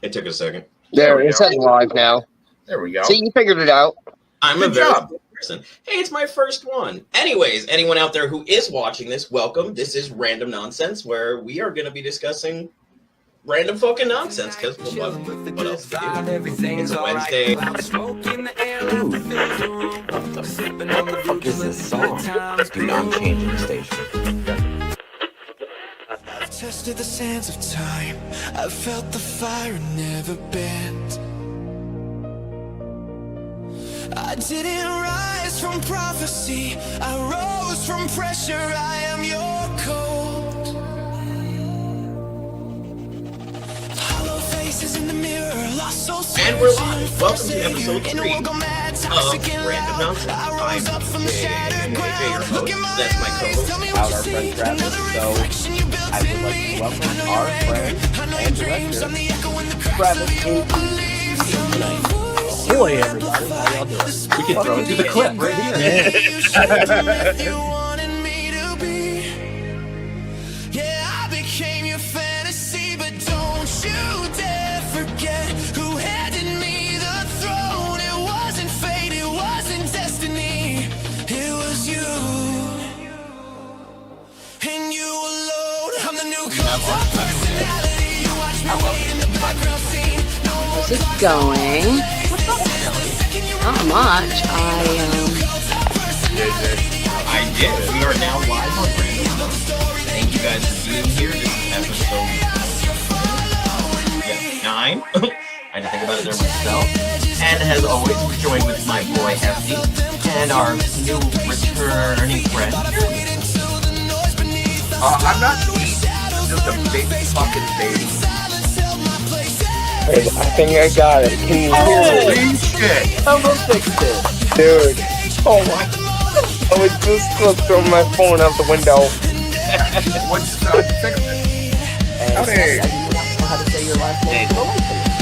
It took a second. There, it says live now. There we go. See, you figured it out. I'm Good a very job. good person. Hey, it's my first one. Anyways, anyone out there who is watching this, welcome. This is Random Nonsense, where we are going to be discussing random fucking nonsense. Because what else to do? It's a Wednesday. What the fuck is this song? Dude, I'm changing the station. I've tested the sands of time. I've felt the fire and never bent. I didn't rise from prophecy. I rose from pressure. I am your cold. Hollow faces in the mirror. Lost souls. And we're live. Welcome to episode 3 of Random Nonsense. I'm AJ, your host. That's my co-host. Out our friend Travis, so I would like to welcome our friend and director, Travis tonight. Ahoy, everybody. How y'all doing? We can throw it to the clip right here. Yeah, I became your fantasy, but don't you dare forget who handed me the throne. It wasn't fate, it wasn't destiny, it was you. And you alone. I'm the new personality. You watch me wait in the background scene. How's it going? Not much. I did. We are now live on Random Nonsense. Thank you guys for being here. This is episode 9. I had to think about it there myself. And as always, we're joined with my boy Hefty and our new returning friend. I'm not deep. I'm just a big fucking baby. Hey, I think I got it. Can you hear me? Holy shit. Almost fixed it. Dude. Oh my. I was just close to my phone out the window. What's fix it? And Howdy. I didn't know how to say your last name.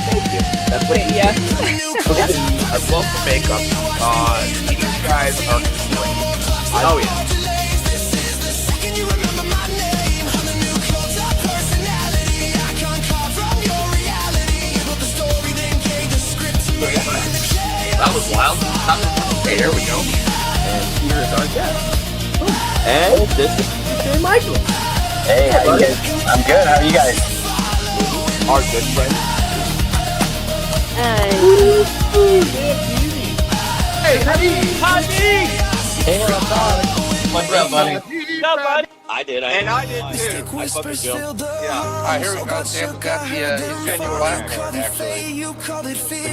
Thank you. That's what Yeah. I love the makeup. You guys are killing it. Oh, yeah. That was wild. Hey, there we go. And here's our guest. And this is DJ Michael. Hey, how you guys? I'm good. How are you guys? Our good friend. Hey. Hey, honey. Hey, what's up, What's up, buddy? I did. And I did too. I fucking jumped. Yeah. All right, here we go. Sam got the genuine black card, actually.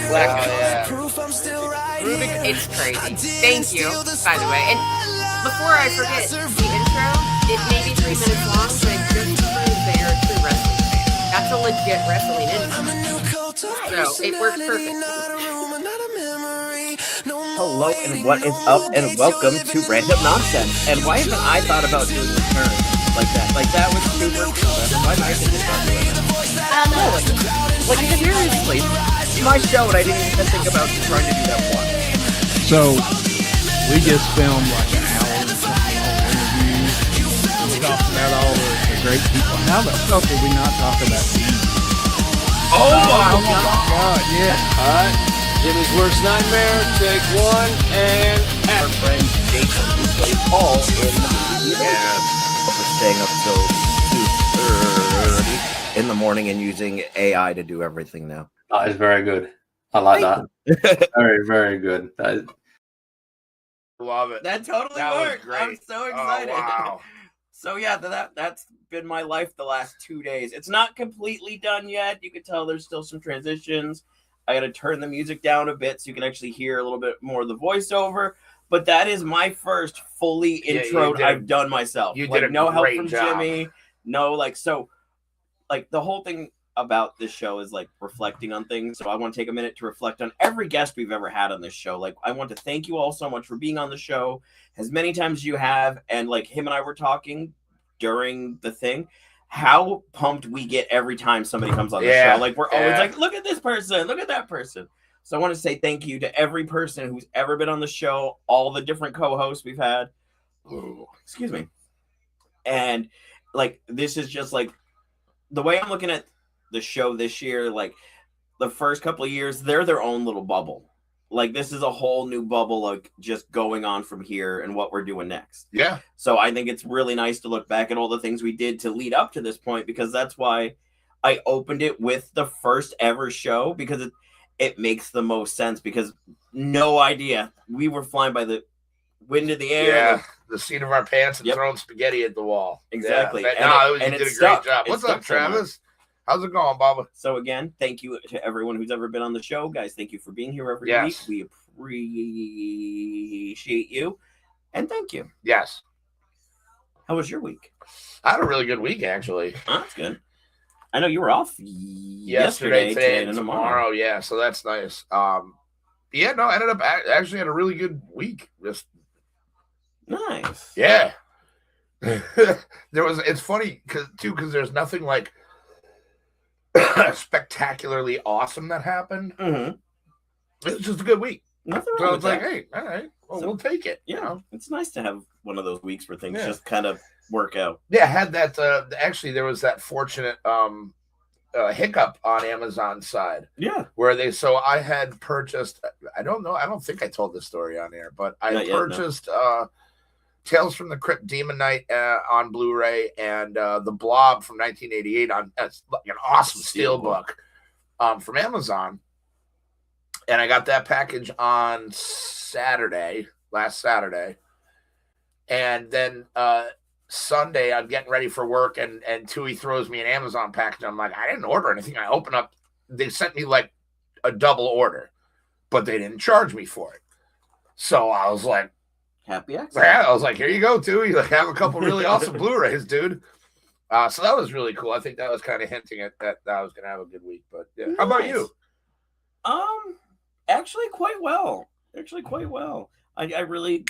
Black It's crazy. Thank you, by the way. And before I forget, the intro, it may be 3 minutes long, but just to prove that you're a true wrestling fan. That's a legit wrestling intro. So it works perfect. Hello and what is up and welcome to Random Nonsense. And why haven't I thought about doing the turn like that? Like that was super cool. Why didn't I think about doing that? I don't know. Like seriously, it's my show and I didn't even think about trying to do that once. So, we just filmed like an hour or something long interview. We talked about all the great people. How the fuck did we not talk about these? Oh my God, yeah. Alright, Jimmy's worst nightmare, take 1, and our friend Jason, who plays Paul in the movie. Yeah. For staying up till 2:30 in the morning and using AI to do everything now. That is very good. I like that. Very, very good. Love it. That totally That was worked. great. I'm so excited. Oh, wow. So yeah, that's been my life the last 2 days. It's not completely done yet. You can tell there's still some transitions. I got to turn the music down a bit so you can actually hear a little bit more of the voiceover. But that is my first fully intro I've done myself. You did no help great from job. Jimmy. No, the whole thing about this show is like reflecting on things. So I want to take a minute to reflect on every guest we've ever had on this show. Like, I want to thank you all so much for being on the show as many times as you have. And like him and I were talking during the thing, how pumped we get every time somebody comes on the show. Like, we're always like, look at this person, look at that person. So I want to say thank you to every person who's ever been on the show, all the different co-hosts we've had. Ooh, excuse me. And like, this is just like the way I'm looking at the show this year. Like, the first couple of years, they're their own little bubble. Like, this is a whole new bubble, like, just going on from here and what we're doing next. Yeah. So I think it's really nice to look back at all the things we did to lead up to this point, because that's why I opened it with the first ever show, because it makes the most sense, because no idea. We were flying by the wind of the air. Yeah, the seat of our pants and Yep. throwing spaghetti at the wall. Exactly. Yeah. And You it did a stuck. great job. It What's stuck up, so much. Travis? How's it going, Bubba? So again, thank you to everyone who's ever been on the show. Guys, thank you for being here every Yes. week. We appreciate you. And thank you. Yes. How was your week? I had a really good week, actually. Oh, that's good. I know you were off Yesterday, today, and tomorrow. Yeah, so that's nice. Yeah, no, I ended up actually had a really good week. Just nice. yeah. It's funny because there's nothing like spectacularly awesome that happened. Mm-hmm. It was just a good week. Nothing So wrong it's with like, that. hey, all right, well, So- we'll take it. Yeah, You know? it's nice to have one of those weeks where things Yeah. just kind of work out. Yeah, I had that. Actually, there was that fortunate hiccup on Amazon's side Yeah. where so I had purchased. I don't know. I don't think I told this story on air, but I Not yet, no. purchased Tales from the Crypt Demon Knight on Blu-ray and The Blob from 1988 on like an awesome steelbook from Amazon. And I got that package on last Saturday. And then Sunday, I'm getting ready for work, and Tui throws me an Amazon package. I'm like, I didn't order anything. I open up, they sent me like a double order, but they didn't charge me for it. So I was like, Happy accident. yeah, I was like, here you go, Tui. Like, have a couple really awesome Blu-rays, dude. So that was really cool. I think that was kind of hinting at that I was going to have a good week. But yeah. How about you? Actually quite well. I really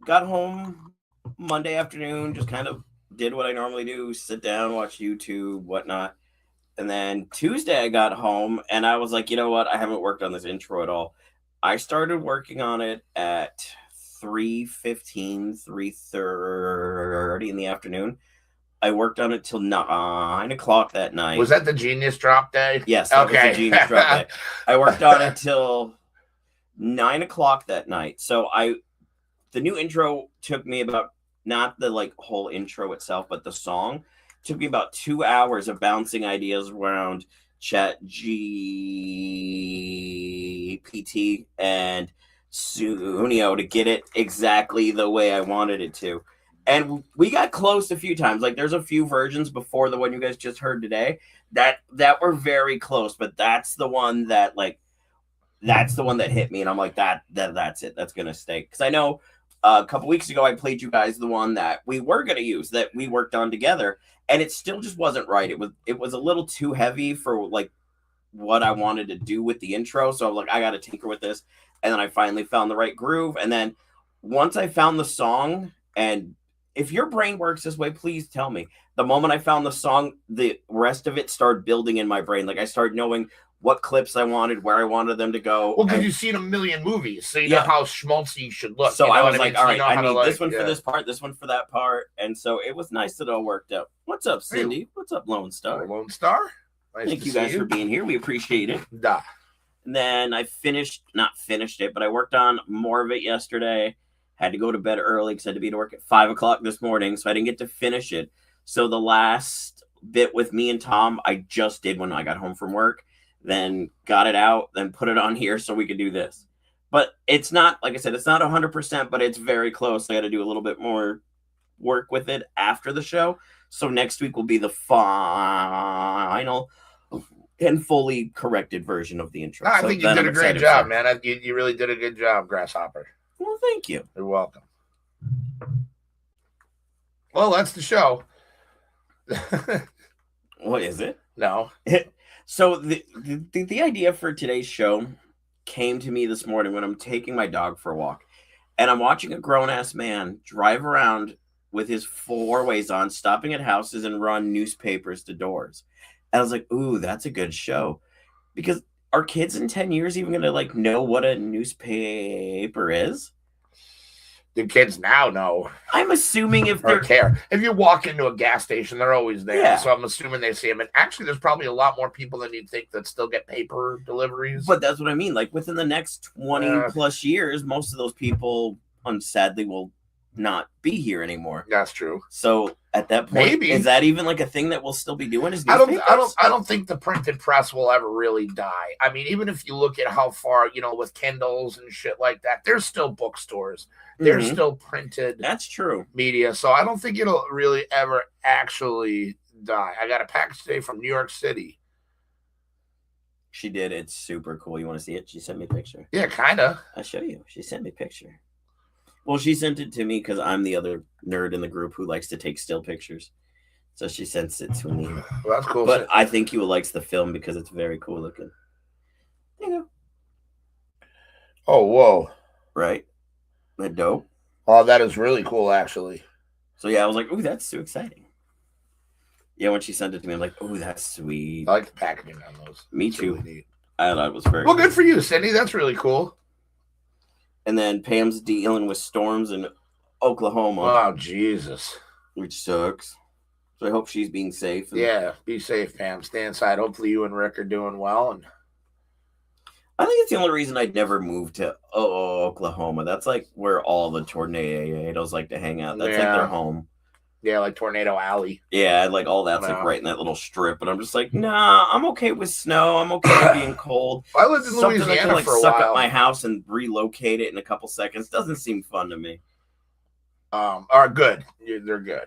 got home Monday afternoon, just kind of did what I normally do, sit down, watch YouTube, whatnot. And then Tuesday I got home and I was like, you know what? I haven't worked on this intro at all. I started working on it at 3:15, 3:30 in the afternoon. I worked on it till 9 o'clock that night. Was that the Genius Drop day? Yes, that Okay. was the Genius Drop day. I worked on it till 9 o'clock that night. So the new intro took me about, not the like whole intro itself, but the song took me about 2 hours of bouncing ideas around Chat GPT and Sunio to get it exactly the way I wanted it to. And we got close a few times. Like, there's a few versions before the one you guys just heard today that were very close, but that's the one that hit me, and I'm like, that's it. That's gonna stay. Because I know a couple weeks ago I played you guys the one that we were gonna use, that we worked on together, and it still just wasn't right. It was a little too heavy for like what I wanted to do with the intro. So I'm like, I gotta tinker with this. And then I finally found the right groove. And then once I found the song, and if your brain works this way, please tell me. The moment I found the song, the rest of it started building in my brain. Like, I started knowing what clips I wanted, where I wanted them to go. Well, because and you've seen a million movies, so you know how schmaltzy should look. so you know I what was like, mean? all So right, you know I how to, need like, this one for yeah. this part, this one for that part. And so it was nice that it all worked out. What's up, Cindy? What's up, Lone Star? Lone Star? Nice Thank to you see guys for being here. We appreciate it. Da. And then I not finished it, but I worked on more of it yesterday. Had to go to bed early because I had to be to work at 5 o'clock this morning, so I didn't get to finish it. So the last bit with me and Tom, I just did when I got home from work, then got it out, then put it on here so we could do this. But it's not, like I said, it's not 100%, but it's very close. I got to do a little bit more work with it after the show. So next week will be the final and fully corrected version of the intro. No, I So think you then did I'm a great excited job, for it. man. You really did a good job, Grasshopper. Well, thank you. You're welcome. Well, that's the show. What is it? No. So the idea for today's show came to me this morning when I'm taking my dog for a walk, and I'm watching a grown-ass man drive around with his four-ways on, stopping at houses and run newspapers to doors. And I was like, ooh, that's a good show. Because are kids in 10 years even going to like know what a newspaper is? The kids now know. I'm assuming if Or they're care. If you walk into a gas station, they're always there. Yeah. So I'm assuming they see them. And actually, there's probably a lot more people than you'd think that still get paper deliveries. But that's what I mean. Like within the next 20 plus years, most of those people, sadly, will not be here anymore. That's true. So at that point, Maybe. is that even like a thing that we'll still be doing? Is I don't think the printed press will ever really die. I mean, even if you look at how far, with Kindles and shit like that, there's still bookstores. There's still printed. That's true. Media. So I don't think it'll really ever actually die. I got a package today from New York City. She did. It's super cool. You want to see it? She sent me a picture. Yeah, kind of. I'll show you. She sent me a picture. Well, she sent it to me because I'm the other nerd in the group who likes to take still pictures. So she sends it to me. Well, that's cool. But I think you will like the film because it's very cool looking. There you go. Oh, whoa. Right? That dope? Oh, that is really cool, actually. So, yeah, I was like, ooh, that's so exciting. Yeah, when she sent it to me, I'm like, ooh, that's sweet. I like the packaging on those. Me It's too. really neat. I thought it was very Well, cool. good for you, Cindy. That's really cool. And then Pam's dealing with storms in Oklahoma. Oh, Jesus. Which sucks. So I hope she's being safe. Yeah, be safe, Pam. Stay inside. Hopefully you and Rick are doing well. And I think it's the only reason I'd never moved to Oklahoma. That's like where all the tornadoes like to hang out. That's like their home. Yeah, like Tornado Alley. Yeah, like all that's like right in that little strip. But I'm just like, nah, I'm okay with snow. I'm okay with being cold. I lived in Something that Louisiana can like for a suck while. up my house and relocate it in a couple seconds doesn't seem fun to me. Are good. They're good.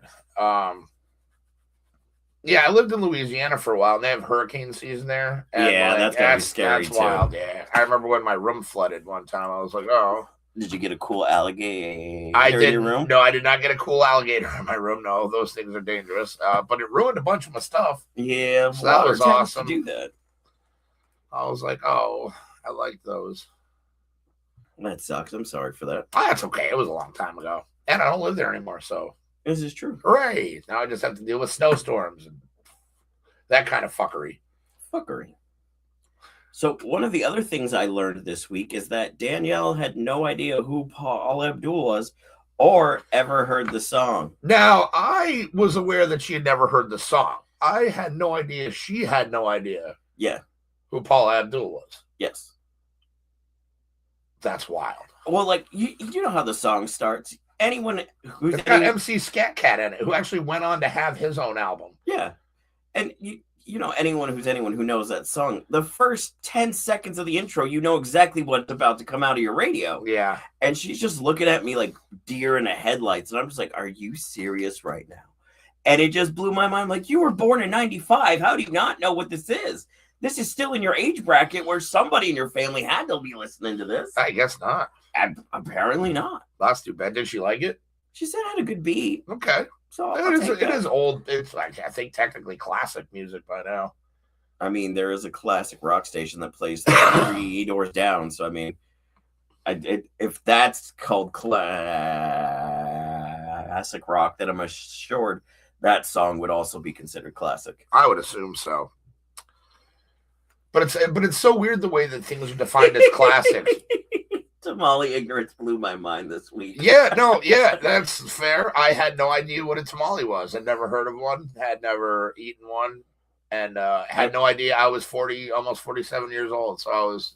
Yeah, I lived in Louisiana for a while, and they have hurricane season there. And Yeah, that's gotta be scary, that's too. wild. Yeah, I remember when my room flooded one time. I was like, oh. Did you get a cool alligator I in did. your room? No, I did not get a cool alligator in my room. No, those things are dangerous. But it ruined a bunch of my stuff. Yeah, So that was water tends awesome. to do that. I was like, oh, I like those. That sucks. I'm sorry for that. Oh, that's okay. It was a long time ago, and I don't live there anymore. So This is true. hooray! Now I just have to deal with snowstorms and that kind of fuckery. So one of the other things I learned this week is that Danielle had no idea who Paul Abdul was or ever heard the song. Now, I was aware that she had never heard the song. I had no idea. She had no idea Yeah. who Paul Abdul was. Yes. That's wild. Well, like you know how the song starts. Anyone who's It's got MC Scat Cat in it, who actually went on to have his own album. yeah, and you know anyone who knows that song. The first 10 seconds of the intro, you know exactly what's about to come out of your radio. Yeah. And she's just looking at me like deer in the headlights, and I'm just like, "Are you serious right now?" And it just blew my mind. Like, you were born in '95. How do you not know what this is? This is still in your age bracket where somebody in your family had to be listening to this. I guess not. And apparently not. That's too bad. Did she like it? She said it had a good beat. Okay. So It is old. It's like, I think, technically classic music by now. I mean, there is a classic rock station that plays 3 doors down. So, I mean, if that's called classic rock, then I'm assured that song would also be considered classic. I would assume so. But it's so weird the way that things are defined as classic. Tamale ignorance blew my mind this week. Yeah, that's fair. I had no idea what a tamale was. I'd never heard of one, had never eaten one, and had no idea I was 40, almost 47 years old. So I was,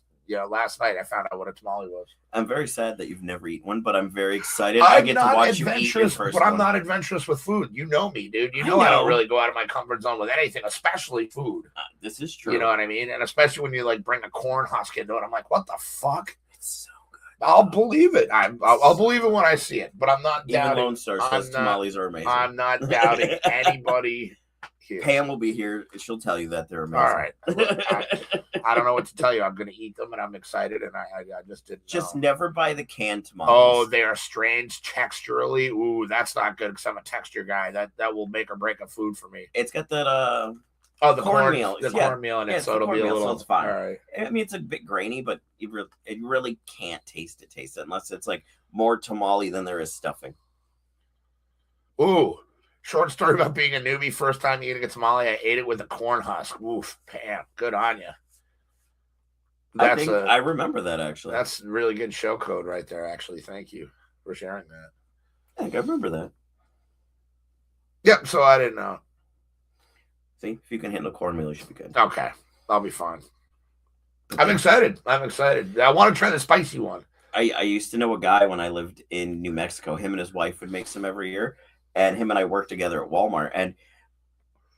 last night I found out what a tamale was. I'm very sad that you've never eaten one, but I'm very excited. I get to watch you eat your first But I'm one. not adventurous with food. You know me, dude. You I know I don't know. really go out of my comfort zone with anything, especially food. This is true. You know what I mean? And especially when you like bring a corn husk into it, I'm like, what the fuck? It's so good. I'll believe it. I'll believe it when I see it. But I'm not Even doubting. Lone Star says tamales are amazing. I'm not doubting anybody here. Pam will be here. She'll tell you that they're amazing. All right. I don't know what to tell you. I'm going to eat them, and I'm excited, and I just didn't Just know. never buy the canned tamales. Oh, they are strange texturally. Ooh, that's not good because I'm a texture guy. That will make or break a food for me. It's got that The cornmeal. The Yeah. cornmeal in it, Yeah, so it's it'll the be a cornmeal, little. so it's fine. All right. I mean, it's a bit grainy, but you really can't taste it unless it's like more tamale than there is stuffing. Ooh, short story about being a newbie. First time eating a tamale, I ate it with a corn husk. Oof, Pam, good on you. I remember that actually. That's really good show code right there. Actually, thank you. for sharing that. I think I remember that. Yep. So I didn't know. See, if you can handle cornmeal, you should be good. Okay, I'll be fine. I'm excited. I want to try the spicy one. I used to know a guy when I lived in New Mexico. Him and his wife would make some every year, and him and I worked together at Walmart. And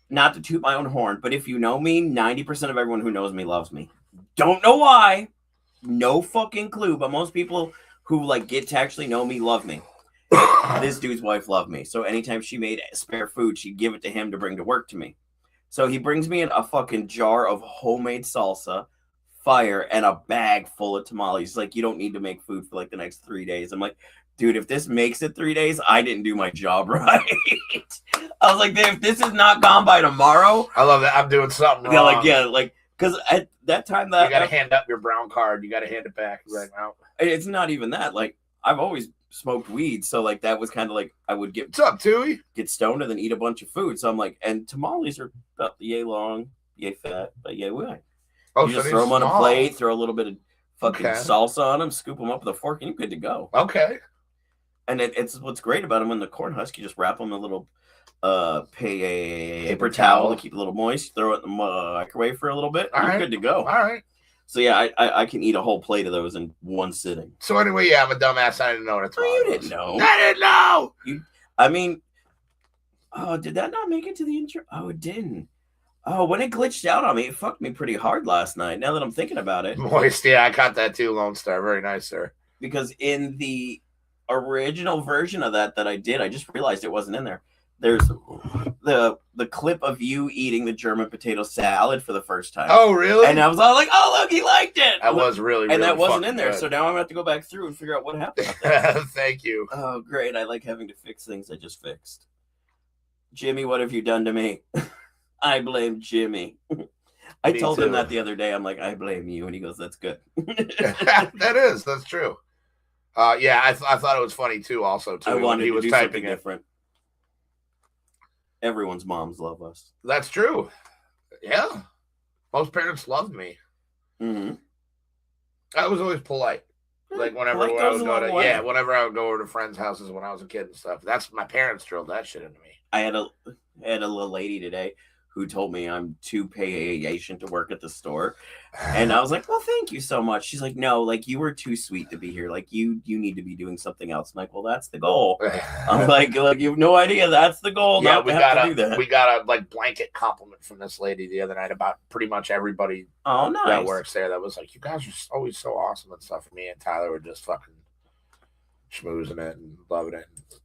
not to toot my own horn, but if you know me, 90% of everyone who knows me loves me. Don't know why. No fucking clue, but most people who like get to actually know me love me. This dude's wife loved me. So anytime she made spare food, she'd give it to him to bring to work to me. So he brings me in a fucking jar of homemade salsa, fire, and a bag full of tamales. He's like, you don't need to make food for like the next 3 days. I'm like, dude, if this makes it 3 days, I didn't do my job right. I was like, if this is not gone by tomorrow. I love that. I'm doing something wrong. Like, because at that time that you got to hand up your brown card. You got to hand it back right now. It's not even that. Like, I've always smoked weed, so like that was kind of like I would What's up, Tui? Get stoned and then eat a bunch of food. So I'm like, and tamales are about yay long, yay fat, but yay wide. Oh, you so just throw them on small. a plate, throw a little bit of fucking Okay. salsa on them, scoop them up with a fork, and you're good to go. Okay. And it's what's great about them in the corn husk. You just wrap them in a little paper towel to keep it a little moist. Throw it in the microwave for a little bit. All You're right. good to go. All right. So yeah, I can eat a whole plate of those in one sitting. So anyway, yeah, I'm a dumbass. I didn't know what it's Oh, you didn't know. I didn't know. I mean, oh, did that not make it to the intro? Oh, it didn't. Oh, when it glitched out on me, it fucked me pretty hard last night. Now that I'm thinking about it. Moist, yeah, I caught that too, Lone Star. Very nice, sir. Because in the original version of that I did, I just realized it wasn't in there. There's the clip of you eating the German potato salad for the first time. Oh, really? And I was all like, oh, look, he liked it. That was really, and that wasn't fucking in there. good. So now I'm going to have to go back through and figure out what happened. With that. Thank you. Oh, great. I like having to fix things I just fixed. Jimmy, what have you done to me? I blame Jimmy. I Me told him too. that the other day. I'm like, I blame you. And he goes, that's good. That's true. Yeah, I thought it was funny too. Also, too, I when wanted he to was do typing something it. different. Everyone's moms love us. That's true. Yeah, most parents loved me. Mm-hmm. I was always polite. Like whenever Polite I goes would a go long to way. whenever I would go over to friends' houses when I was a kid and stuff. That's my parents drilled that shit into me. I had a little lady today who told me I'm too patient to work at the store. And I was like, well, thank you so much. She's like, no, like you were too sweet to be here. Like you need to be doing something else. I'm like, well, that's the goal. I'm like you have no idea. That's the goal. Yeah, not to have to do that. we got a like blanket compliment from this lady the other night about pretty much everybody Oh, nice. that works there. That was like, you guys are always so awesome and stuff. And me and Tyler were just fucking schmoozing it and loving it and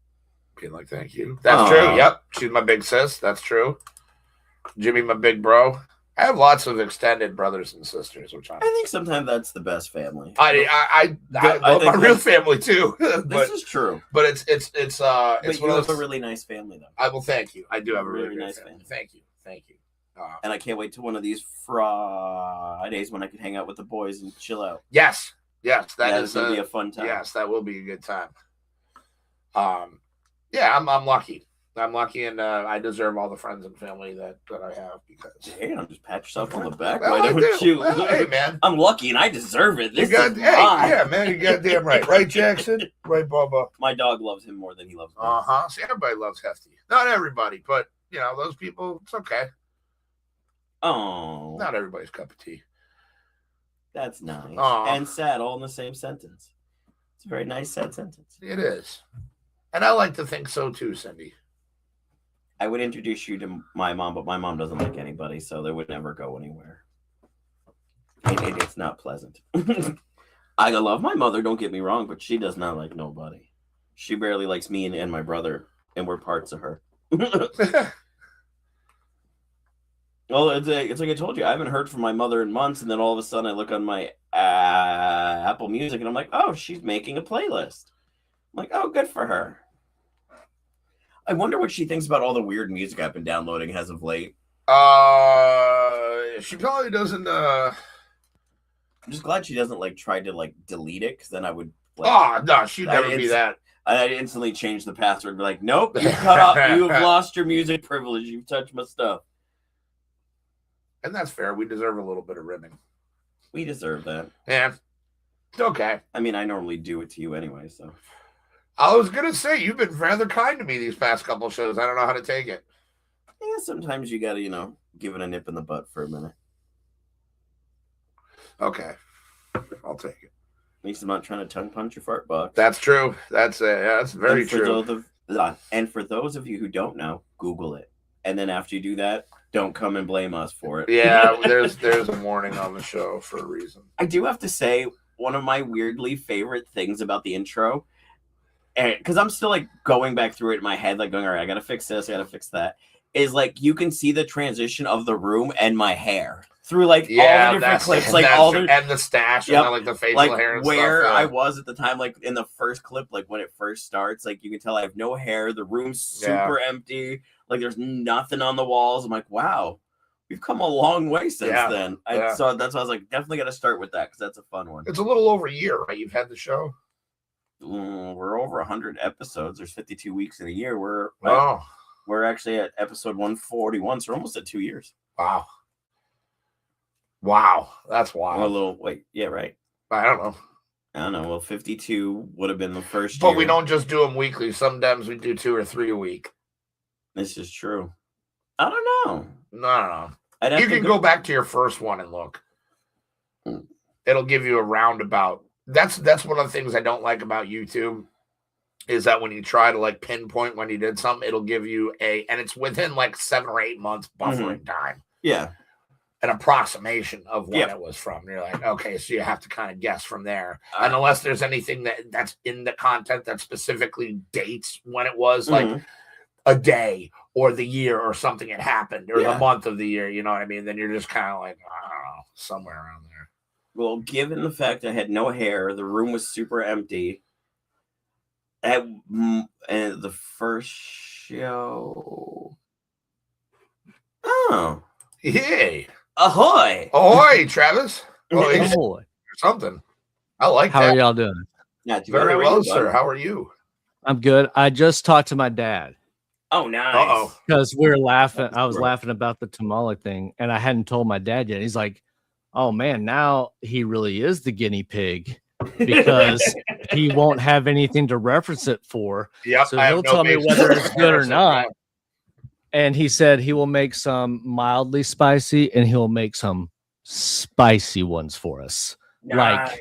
being like, thank you. That's Aw. true. Yep, she's my big sis. That's true. Jimmy, my big bro. I have lots of extended brothers and sisters, which I think sometimes that's the best family. I love I think my real that's- family too. This but is true. but it's But it's you one of have those. a really nice family, though. I will thank you. I do have a Really really great nice family. family. Thank you. And I can't wait till one of these Fridays when I can hang out with the boys and chill out. Yes, that That is is going to be a fun time. yes, that will be a good time. Yeah, I'm lucky. I'm lucky, and I deserve all the friends and family that I have because. Damn, just pat yourself on the back. Well, Why I don't do. you? Well, hey, man. I'm lucky and I deserve it. This is Hey, mine. yeah, man, you goddamn right. Right, Jackson? Right, Bubba? My dog loves him more than he loves me. Uh-huh. See, everybody loves Hefty. Not everybody, but, you know, those people, it's okay. Oh, Not everybody's cup of tea. that's nice. Aw. And sad, all in the same sentence. It's a very nice, sad sentence. It is. And I like to think so, too, Cindy. I would introduce you to my mom, but my mom doesn't like anybody, so they would never go anywhere. It's not pleasant. I love my mother, don't get me wrong, but she does not like nobody. She barely likes me and my brother, and we're parts of her. Well, it's like I told you, I haven't heard from my mother in months, and then all of a sudden I look on my Apple Music, and I'm like, oh, she's making a playlist. I'm like, oh, good for her. I wonder what she thinks about all the weird music I've been downloading as of late. She probably doesn't, I'm just glad she doesn't like try to like delete it, because then I would like, oh, no, she'd never be that. I'd instantly change the password and be like, nope, you cut off, you've lost your music privilege, you've touched my stuff. And that's fair. We deserve a little bit of ribbing. We deserve that. Yeah. It's okay. I mean, I normally do it to you anyway, so. I was gonna say you've been rather kind to me these past couple shows. I don't know how to take it. Yeah, sometimes you gotta, give it a nip in the butt for a minute. Okay, I'll take it. At least I'm not trying to tongue punch your fart box. That's true. That's very and for true. And for those of you who don't know, Google it, and then after you do that, don't come and blame us for it. Yeah, there's a warning on the show for a reason. I do have to say, one of my weirdly favorite things about the intro, because I'm still like going back through it in my head, like going, all right, I gotta fix this, I gotta fix that, is like you can see the transition of the room and my hair through like all the different clips, like all the and the stash, and like the facial hair and where stuff. I was at the time, like in the first clip, like when it first starts, like you can tell I have no hair, the room's super empty, like there's nothing on the walls. I'm like, wow, we've come a long way since then. So that's why I was like, definitely got to start with that because that's a fun one. It's a little over a year, right? You've had the show. We're over 100 episodes. There's 52 weeks in a year. We're actually at episode 141, so we're almost at 2 years. Wow, that's wild. Yeah, right. I don't know. Well, 52 would have been the first year. But we don't just do them weekly. Sometimes we do 2 or 3 a week. This is true. I don't know. No. You can go back to your first one and look. It'll give you a roundabout. That's one of the things I don't like about YouTube is that when you try to like pinpoint when you did something, it'll give you and it's within like 7 or 8 months buffering time. Yeah. An approximation of when it was from. You're like, okay, so you have to kind of guess from there. And unless there's anything that's in the content that specifically dates when it was, like a day or the year or something had happened or the month of the year, you know what I mean? Then you're just kind of like, I don't know, somewhere around there. Well, given the fact I had no hair, the room was super empty. And the first show. Oh. Yay. Ahoy! Ahoy, Travis! Ahoy! Something. I like that. How are y'all doing? Very well, sir. How are you? I'm good. I just talked to my dad. Oh, nice. Because we're laughing. I was laughing about the tamale thing, and I hadn't told my dad yet. He's like, "Oh man, now he really is the guinea pig because he won't have anything to reference it for. So he'll tell me whether it's good or not." And he said he will make some mildly spicy and he'll make some spicy ones for us. Nice. Like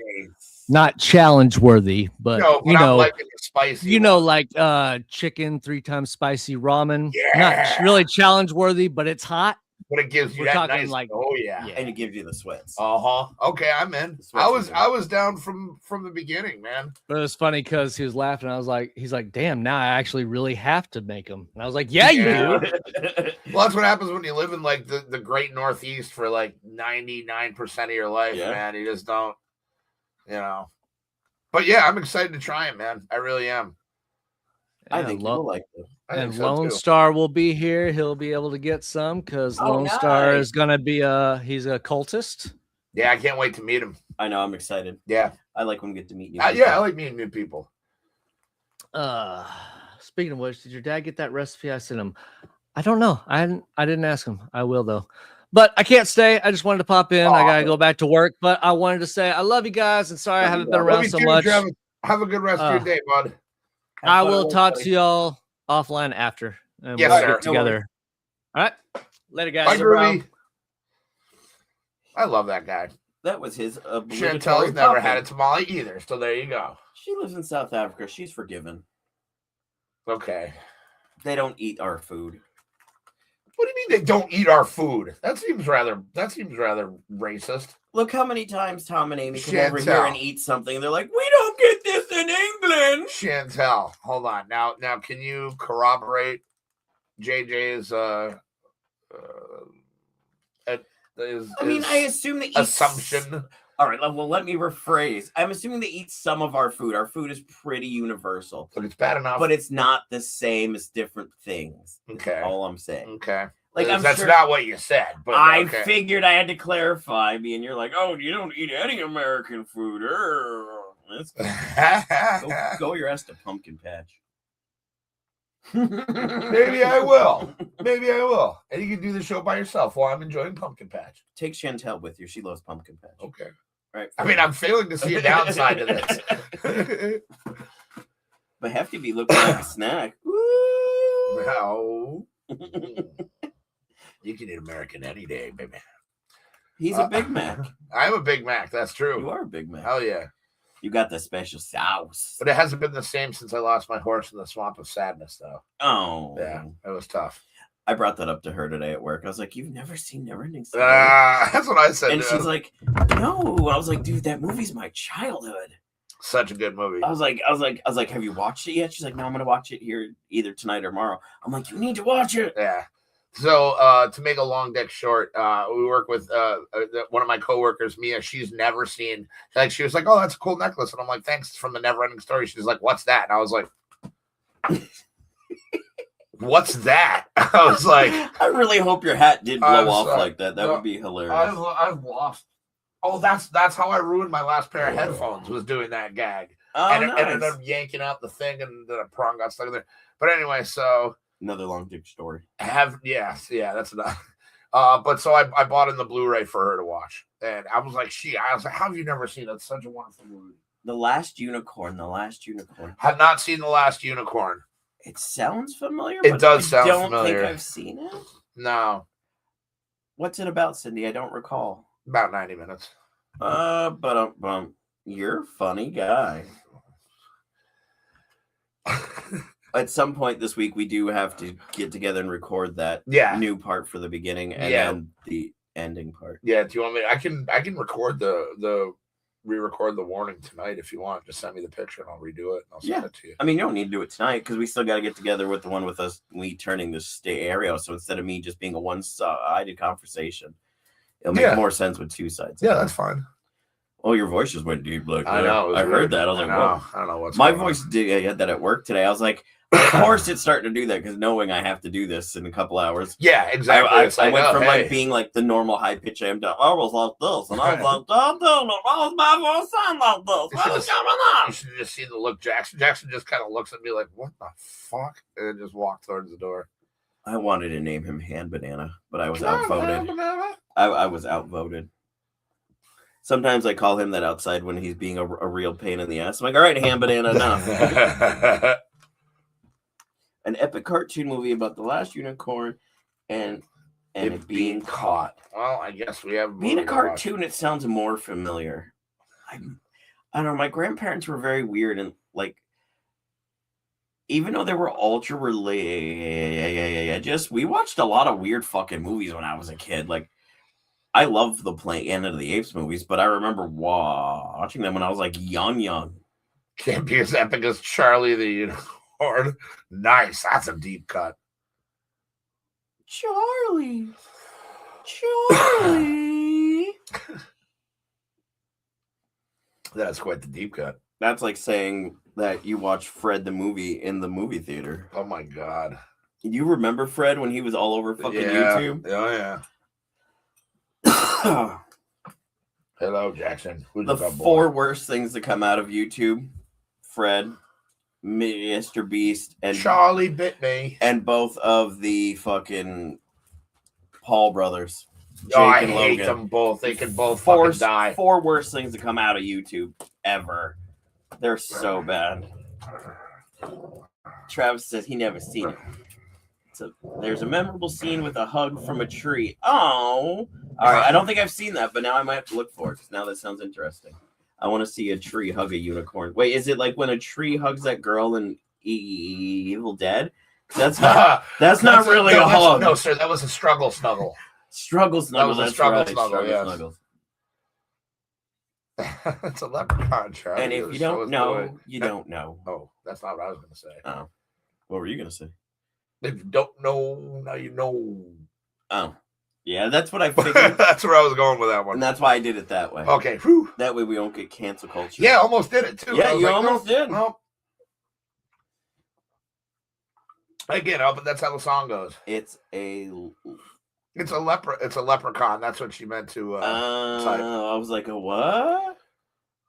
not challenge worthy, but like spicy like chicken 3 times spicy ramen. Not really challenge worthy, but it's hot. But it gives you and it gives you the sweats. Okay, I'm in. I was down from the beginning, man. But it was funny because he was laughing. He's like, damn, now I actually really have to make them. And I was like, yeah, you do. Well, that's what happens when you live in like the great Northeast for like 99% of your life, man. You just don't, But yeah, I'm excited to try it, man. I really am. I think you'll like them. And Lone Star will be here. He'll be able to get some because Lone Star is gonna be he's a cultist. Yeah, I can't wait to meet him. I know, I'm excited. Yeah, I like when we get to meet you. I like meeting new people. Speaking of which, did your dad get that recipe I sent him? I don't know. I didn't ask him. I will though. But I can't stay. I just wanted to pop in. I gotta go back to work. But I wanted to say I love you guys and sorry I haven't been around so much. Travis. Have a good rest of your day, bud. I will talk to y'all offline after. And we'll get together. All right. Later, guys. Bye, Groovy. I love that guy. That was his Chantel's never had a tamale either, so there you go. She lives in South Africa. She's forgiven. Okay. They don't eat our food. What do you mean they don't eat our food? That seems rather racist. Look how many times Tom and Amy come over here and eat something. They're like, we don't get this in England. Chantel, hold on. Now, can you corroborate JJ's I assume they eat assumption. All right, well, let me rephrase. I'm assuming they eat some of our food. Our food is pretty universal. But it's bad enough. But it's not the same as different things. Okay. All I'm saying. Okay. Like that's not what you said. But I figured I had to clarify. And you're like, oh, you don't eat any American food. Go your ass to Pumpkin Patch. Maybe I will. And you can do the show by yourself while I'm enjoying Pumpkin Patch. Take Chantel with you. She loves Pumpkin Patch. Okay. Right. I mean, I'm failing to see a downside to this. But Hefty be looking like a snack. No. You can eat American any day, baby. He's a Big Mac. I'm a Big Mac. That's true. You are a Big Mac. Hell yeah. You got the special sauce. But it hasn't been the same since I lost my horse in the swamp of sadness, though. Oh. Yeah, it was tough. I brought that up to her today at work. I was like, "You've never seen Neverending Story?" That's what I said. And she's like, "No." I was like, "Dude, that movie's my childhood." Such a good movie. I was like, "Have you watched it yet?" She's like, "No, I'm gonna watch it here either tonight or tomorrow." I'm like, "You need to watch it." Yeah. So to make a long deck short, we work with one of my coworkers, Mia. She's never seen, like, she was like, "Oh, that's a cool necklace," and I'm like, "Thanks." It's from the Neverending Story. She's like, "What's that?" And I was like, "What's that?" I was like, I really hope your hat did blow off like that. That would be hilarious. I've lost. Oh, that's how I ruined my last pair of headphones, was doing that gag. Oh, And it nice. ended up yanking out the thing, and the prong got stuck in there. But anyway, so Another long dick story. that's enough. But so I bought in the Blu-ray for her to watch, and I was like, "How have you never seen it? It's such a wonderful movie." The Last Unicorn. Have not seen The Last Unicorn. It sounds familiar. It but does sound I don't familiar. think I've seen it. No, What's it about, Cindy? I don't recall. about 90 minutes. But you're a funny guy. At some point this week, we do have to get together and record that new part for the beginning and then the ending part. Yeah. Do you want me? I can record the re-record the warning tonight if you want. Just send me the picture and I'll redo it and I'll send it to you. I mean, you don't need to do it tonight because we still got to get together with the one with us. We turning this stereo, so instead of me just being a one-sided conversation, it'll make more sense with two sides. Yeah, that's fine. Oh, your voice just went deep. Like I know. I heard that. I was like, "Whoa!" I don't know what's my going voice on. did. I had that at work today. I was like, "Of course, it's starting to do that because knowing I have to do this in a couple hours." Yeah, exactly. I went from like being like the normal high pitch I am to I was like this, and I was like, "Don't do it. Why does my voice sound like this? What is going on?" You should just see the look. Jackson just kind of looks at me like, "What the fuck?" and then just walked towards the door. I wanted to name him Hand Banana, but I was outvoted. I was outvoted. Sometimes I call him that outside when he's being a real pain in the ass. I'm like, "All right, Hand Banana, enough." An epic cartoon movie about the last unicorn and it being caught. Well, I guess we have being a cartoon. It sounds more familiar. I don't know. My grandparents were very weird and like, even though they were ultra religious, we watched a lot of weird fucking movies when I was a kid. Like, I love the Planet of the Apes movies, but I remember watching them when I was like young. Can't be as epic as Charlie the Unicorn. Nice. That's a deep cut. Charlie. That's quite the deep cut. That's like saying that you watched Fred the movie in the movie theater. Oh my God. You remember Fred when he was all over fucking YouTube? Oh yeah. Hello, Jackson. Who's the four worst things that come out of YouTube: Fred, Mr. Beast, and Charlie bit me, and both of the fucking Paul brothers. Jake I and hate Logan. them both. They can both fucking die. Four worst things that come out of YouTube ever. They're so bad. Travis says he never seen it. So there's a memorable scene with a hug from a tree. Oh, all right. I don't think I've seen that, but now I might have to look for it because now that sounds interesting. I want to see a tree hug a unicorn. Wait, is it like when a tree hugs that girl in Evil Dead? That's not really a hug. No, sir, that was a struggle snuggle. Struggle snuggle. That was a struggle snuggle. Yes. It's a leprechaun, Charlie. And if you don't know, you don't know. Oh, that's not what I was going to say. Oh, what were you going to say? If you don't know, now you know. Oh, yeah, that's what I figured. That's where I was going with that one. And that's why I did it that way. Okay. Whew. That way we don't get cancel culture. Yeah, almost did it too. Yeah, you almost did. No. Again, but that's how the song goes. It's a leprechaun. That's what she meant to type. I was like, a what? I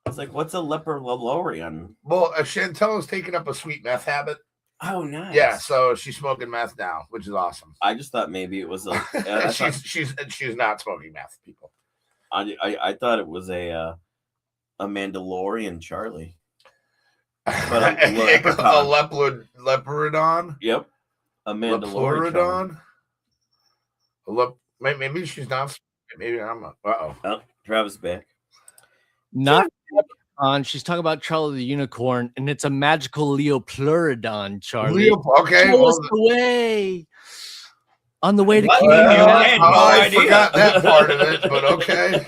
was like, what's a leprolorian? Well, Chantel's taking up a sweet meth habit. Oh, nice. Yeah, so she's smoking meth now, which is awesome. I just thought maybe it was she's not smoking meth, people. I thought it was a Mandalorian Charlie. But a leopardon. Yep. A Mandalorian. Maybe she's not. Maybe I'm. Uh-oh. Oh, Travis back. Not on. She's talking about Charlie the Unicorn, and it's a magical Leopleurodon, Charlie. Okay. Show us the way. On the way to What? Canada. I forgot that part of it, but okay.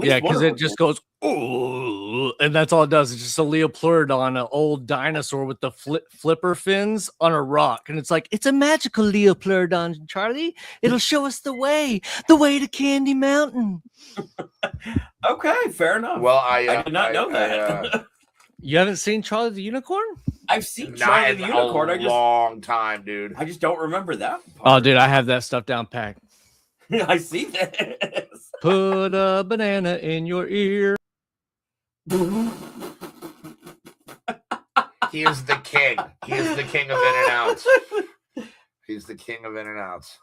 Yeah, because it just goes, ooh, and that's all it does. It's just a Leopleurodon, an old dinosaur with the flipper fins on a rock. And it's like, it's a magical Leopleurodon, Charlie. It'll show us the way to Candy Mountain. Okay, fair enough. Well, I did not know that. You haven't seen Charlie the Unicorn? I've seen Charlie the Unicorn. Long time, dude. I just don't remember that part. Oh, dude, I have that stuff down packed. I see this. Put a banana in your ear. He is the king. He is the king of In-N-Outs. He's the king of In-N-Outs.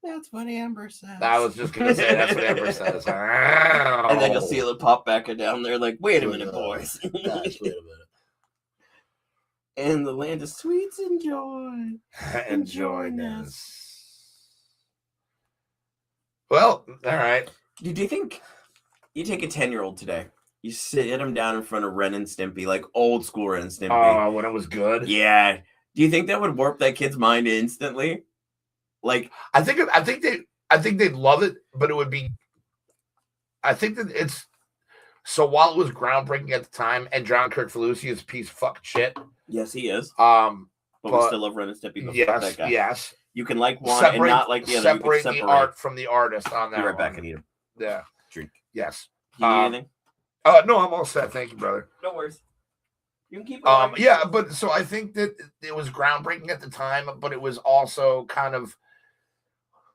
That's what Amber says. I was just going to say that's what Amber says. And then you'll see it pop back down there like, wait a minute, boys. Gosh, wait a minute. And the land of sweets and joy. And joyness. Well, all right. Do you think you take a 10-year-old today, you sit him down in front of Ren and Stimpy, like old school Ren and Stimpy? Oh, when it was good? Yeah. Do you think that would warp that kid's mind instantly? Like, I think they'd love it, but it would be. I think that it's so while it was groundbreaking at the time, and John Kirk-Falusi is a piece of fucking shit. Yes, he is. But we still love Ren and Stimpy. Yes, that guy. yes. You can like one and not like the other. Separate the art from the artist on that. Be right back and eat him. Yeah. Drink. Yes. Do you need anything? No, I'm all set. Thank you, brother. No worries. You can keep it going. Yeah, but so I think that it was groundbreaking at the time, but it was also kind of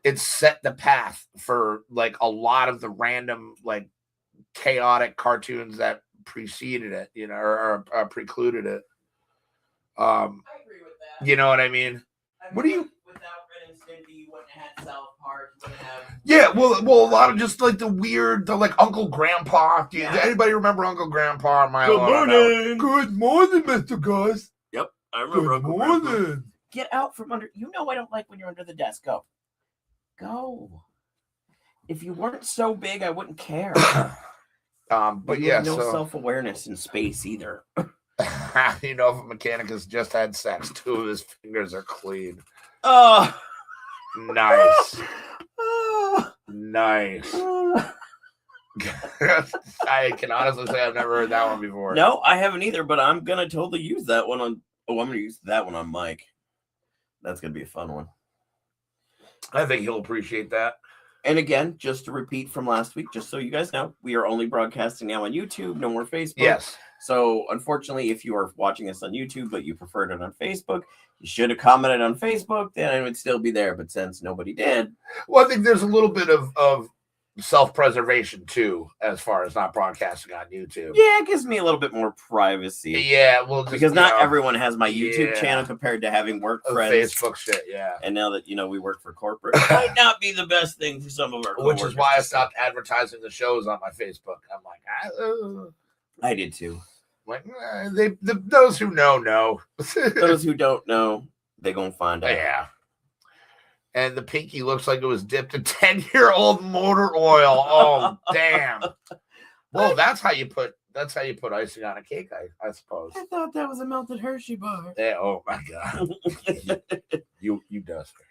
it set the path for like a lot of the random like chaotic cartoons that preceded it, you know, or precluded it. I agree with that. You know what I mean? What do you? Without Ren and Stimpy, you wouldn't have had South Park. You wouldn't have. Yeah, well, a lot of just like the like Uncle Grandpa. Does anybody remember Uncle Grandpa? Good morning. Good morning, Mr. Gus. Yep, I remember. Good morning. Get out from under. You know I don't like when you're under the desk. Go. If you weren't so big, I wouldn't care. But you yeah, have no so self-awareness in space either. you know, if a mechanic has just had sex, 2 of his fingers are clean. Oh, nice. Nice. I can honestly say I've never heard that one before. No, I haven't either, but I'm gonna totally use that one on. Oh, I'm gonna use that one on Mike. That's gonna be a fun one. I think he'll appreciate that. And again, just to repeat from last week, just so you guys know, we are only broadcasting now on YouTube, no more Facebook. Yes. So, unfortunately, if you are watching us on YouTube, but you preferred it on Facebook, you should have commented on Facebook, then it would still be there. But since nobody did. Well, I think there's a little bit of self-preservation, too, as far as not broadcasting on YouTube. Yeah, it gives me a little bit more privacy. Yeah, well, just, because not everyone has my YouTube channel compared to having work friends. Facebook shit, yeah. And now that, we work for corporate, it might not be the best thing for some of our coworkers. Which is why I stopped advertising the shows on my Facebook. I'm like, I did too. Like, those who know. Those who don't know, they're going to find out. Yeah. And the pinky looks like it was dipped in 10-year-old motor oil. Oh, damn. Well, that's how you put icing on a cake, I suppose. I thought that was a melted Hershey bar. Yeah, oh my God. you duster.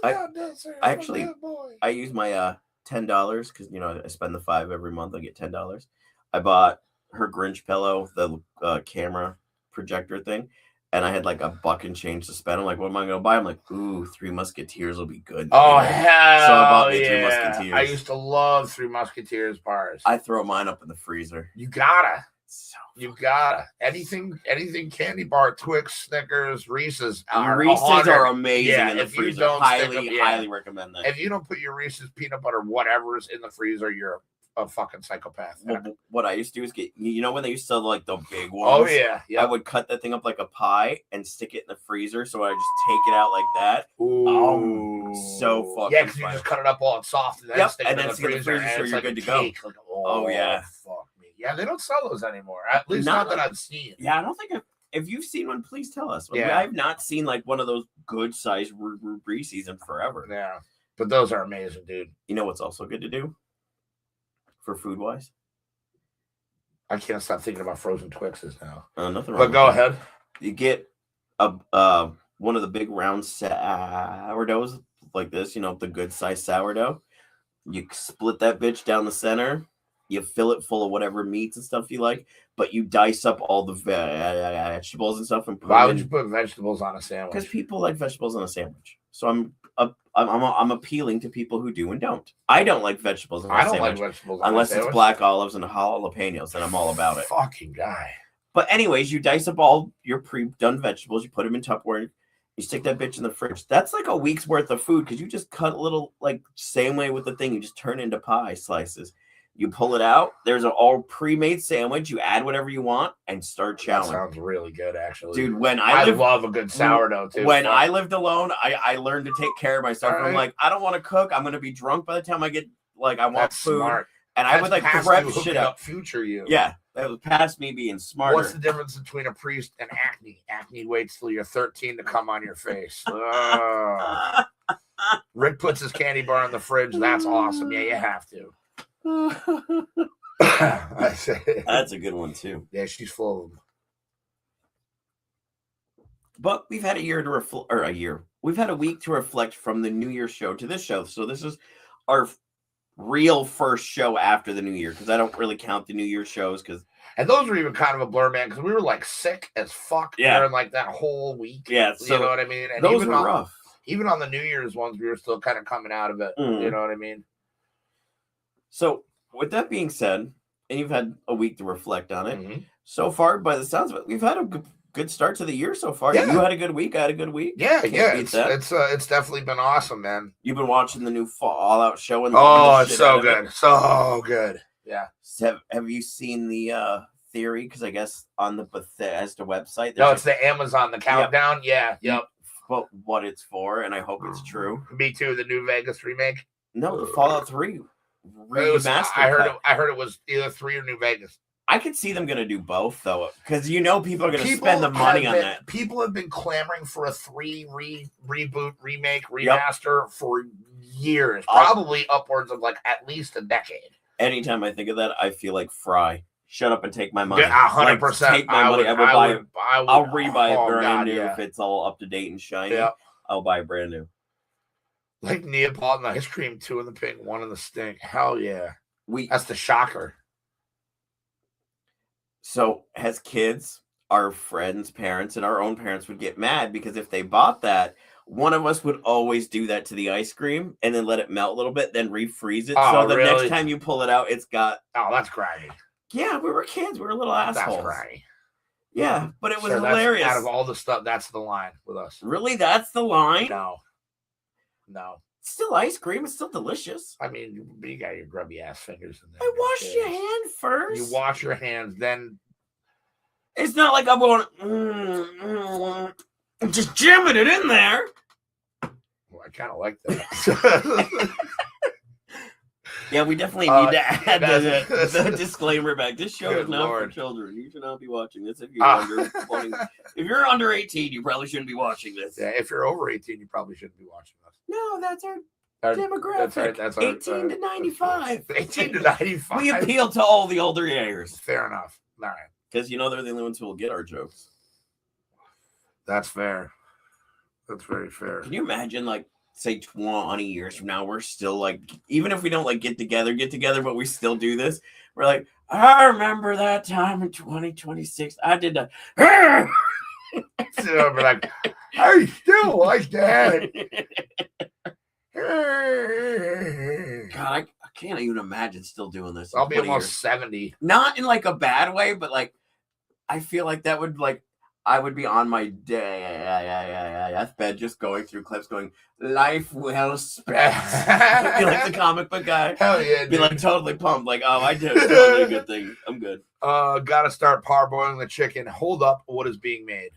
I use my $10 because I spend the $5 every month. I get $10. I bought her Grinch pillow, the camera projector thing. And I had like a buck and change to spend. I'm like, what am I going to buy? I'm like, ooh, 3 Musketeers will be good. Oh, hell so I bought me 3 yeah. Musketeers. I used to love 3 Musketeers bars. I throw mine up in the freezer. You gotta. You gotta. Anything candy bar, Twix, Snickers, Reese's. Reese's are amazing in the if freezer. You don't highly recommend that. If you don't put your Reese's peanut butter whatever's in the freezer, you're a fucking psychopath. Well, what I used to do is get, when they used to sell like the big ones. Oh yeah, I would cut that thing up like a pie and stick it in the freezer, so I just take it out like that. Ooh, so fucking. Yeah, because you just cut it up all soft and then stick it in the freezer, so you're like good to go. Like, oh yeah, fuck me. Yeah, they don't sell those anymore. At least not that I've seen. Yeah, I don't think if you've seen one, please tell us. Yeah. I've not seen like one of those good sized Reese's in forever. Yeah, but those are amazing, dude. You know what's also good to do for food wise? I can't stop thinking about frozen Twixes now. Nothing wrong. But go ahead. You get one of the big round sourdoughs like this, the good size sourdough. You split that bitch down the center. You fill it full of whatever meats and stuff you like, but you dice up all the vegetables and stuff and put. Why would you put vegetables on a sandwich? Because people like vegetables on a sandwich. So I'm appealing to people who do and don't. I don't like vegetables on a sandwich. I don't like vegetables on unless it's black olives and jalapenos, and I'm all about it. Fucking guy. But anyways, you dice up all your pre-done vegetables. You put them in Tupperware. You stick that bitch in the fridge. That's like a week's worth of food because you just cut a little, like, same way with the thing. You just turn it into pie slices. You pull it out. There's an all pre-made sandwich. You add whatever you want and start chowing. That sounds really good, actually. Dude, I love a good sourdough, too. When I lived alone, I learned to take care of myself. Right. I'm like, I don't want to cook. I'm going to be drunk by the time I get, like, I want That's food. Smart. And I would, like, prep shit up. Future you. Yeah. That was past me being smarter. What's the difference between a priest and acne? Acne waits till you're 13 to come on your face. Rick puts his candy bar in the fridge. That's awesome. Yeah, you have to. That's a good one too. Yeah, she's full of them. But we've had a year to reflect, or a year. We've had a week to reflect from the New Year's show to this show. So this is our real first show after the New Year because I don't really count the New Year's shows and those were even kind of a blur, man, because we were like sick as fuck during like that whole week. Yeah, so you know what I mean. And those were rough. Even on the New Year's ones, we were still kind of coming out of it. You know what I mean. So, with that being said, and you've had a week to reflect on it, so far, by the sounds of it, we've had a good start to the year so far. Yeah. You had a good week. I had a good week. Yeah, it's definitely been awesome, man. You've been watching the new Fallout show, and it's so good, so good. Yeah. Have you seen the theory? Because I guess on the Bethesda website, no, it's the Amazon, the countdown. Yep. Yeah. But what it's for, and I hope it's true. Me too. The New Vegas remake. No, the Fallout 3. I heard it was either 3 or New Vegas. I could see them going to do both, though, because people are going to spend the money on that. People have been clamoring for a 3 reboot, remake, remaster for years, probably upwards of like at least a decade. Anytime I think of that, I feel like Fry. Shut up and take my money. 100%. Take my money. I'll rebuy it brand new if it's all up to date and shiny. Yeah. I'll buy it brand new. Like Neapolitan ice cream, 2 in the pink, 1 in the stink. Hell yeah. That's the shocker. So, as kids, our friends' parents and our own parents would get mad because if they bought that, one of us would always do that to the ice cream and then let it melt a little bit, then refreeze it. So the next time you pull it out, it's got... Oh, that's grimy. Yeah, we were kids. We were little assholes. That's grimy. Yeah, but it was hilarious. Out of all the stuff, that's the line with us. Really? That's the line? No. It's still ice cream. It's still delicious. I mean, you got your grubby ass fingers in there. I wash your hand first. You wash your hands, then... It's not like I'm going... just jamming it in there. Well, I kind of like that. Yeah, we definitely need to add the disclaimer back. This show is not for children. You should not be watching this if you're under 20. If you're under 18, you probably shouldn't be watching this. Yeah, if you're over 18, you probably shouldn't be watching this. No, that's our demographic. That's 18 to 95. 18 to 95. We appeal to all the older years. Fair enough. All right. Because they're the only ones who will get our jokes. That's fair. That's very fair. Can you imagine, like, say 20 years from now, we're still like, even if we don't like get together, but we still do this. We're like, I remember that time in 2026. I did that. So we're like, I still like that. God, I can't even imagine still doing this. I'll be almost 70. Not in like a bad way, but like, I feel like that would like, I would be on my deathbed just going through clips going, life well spent. Be like the comic book guy. Hell yeah, dude. Be like totally pumped. Like, oh, I did totally a good thing. I'm good. Gotta start parboiling the chicken. Hold up. What is being made?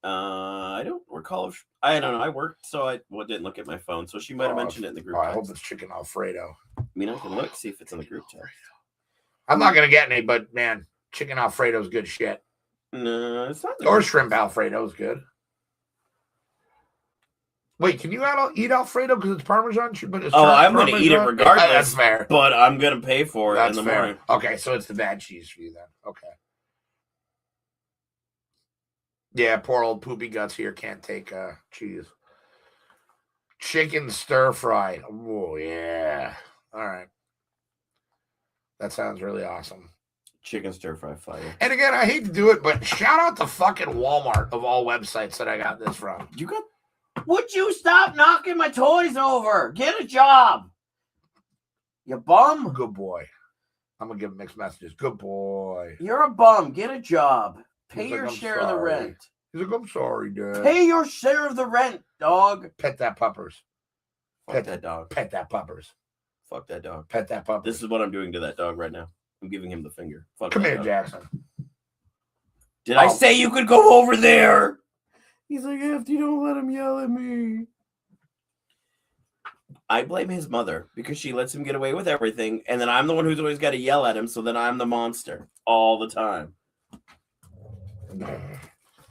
I don't recall. I don't know. I worked, so I didn't look at my phone. So she might have mentioned it in the group. I hope it's chicken Alfredo. I mean, I can look, see if it's in the group chat. I'm not gonna get any, but man, chicken Alfredo's good shit. No, it's not. Or shrimp Alfredo's good. Wait, can you eat Alfredo because it's Parmesan? But it's I'm going to Parmesan? eat it regardless. That's fair. But I'm going to pay for it That's in the fair. morning. Okay, so it's the bad cheese for you then. Okay. Yeah, poor old poopy guts here can't take cheese. Chicken stir fry. Oh yeah. All right. That sounds really awesome. Chicken stir fry fire. And again, I hate to do it, but shout out to fucking Walmart of all websites that I got this from. Would you stop knocking my toys over? Get a job. You bum. Good boy. I'm gonna give him mixed messages. Good boy. You're a bum. Get a job. Pay He's your like, "I'm share of the sorry." rent. He's like, I'm sorry, Dad. Pay your share of the rent, dog. Pet that puppers. Fuck that dog. Pet that puppers. Fuck that dog. Pet that puppers. This is what I'm doing to that dog right now. I'm giving him the finger. Fuck Come that here, dog. Jackson. Did I say you could go over there? He's like, Hefty, don't let him yell at me. I blame his mother because she lets him get away with everything, and then I'm the one who's always got to yell at him, so then I'm the monster all the time.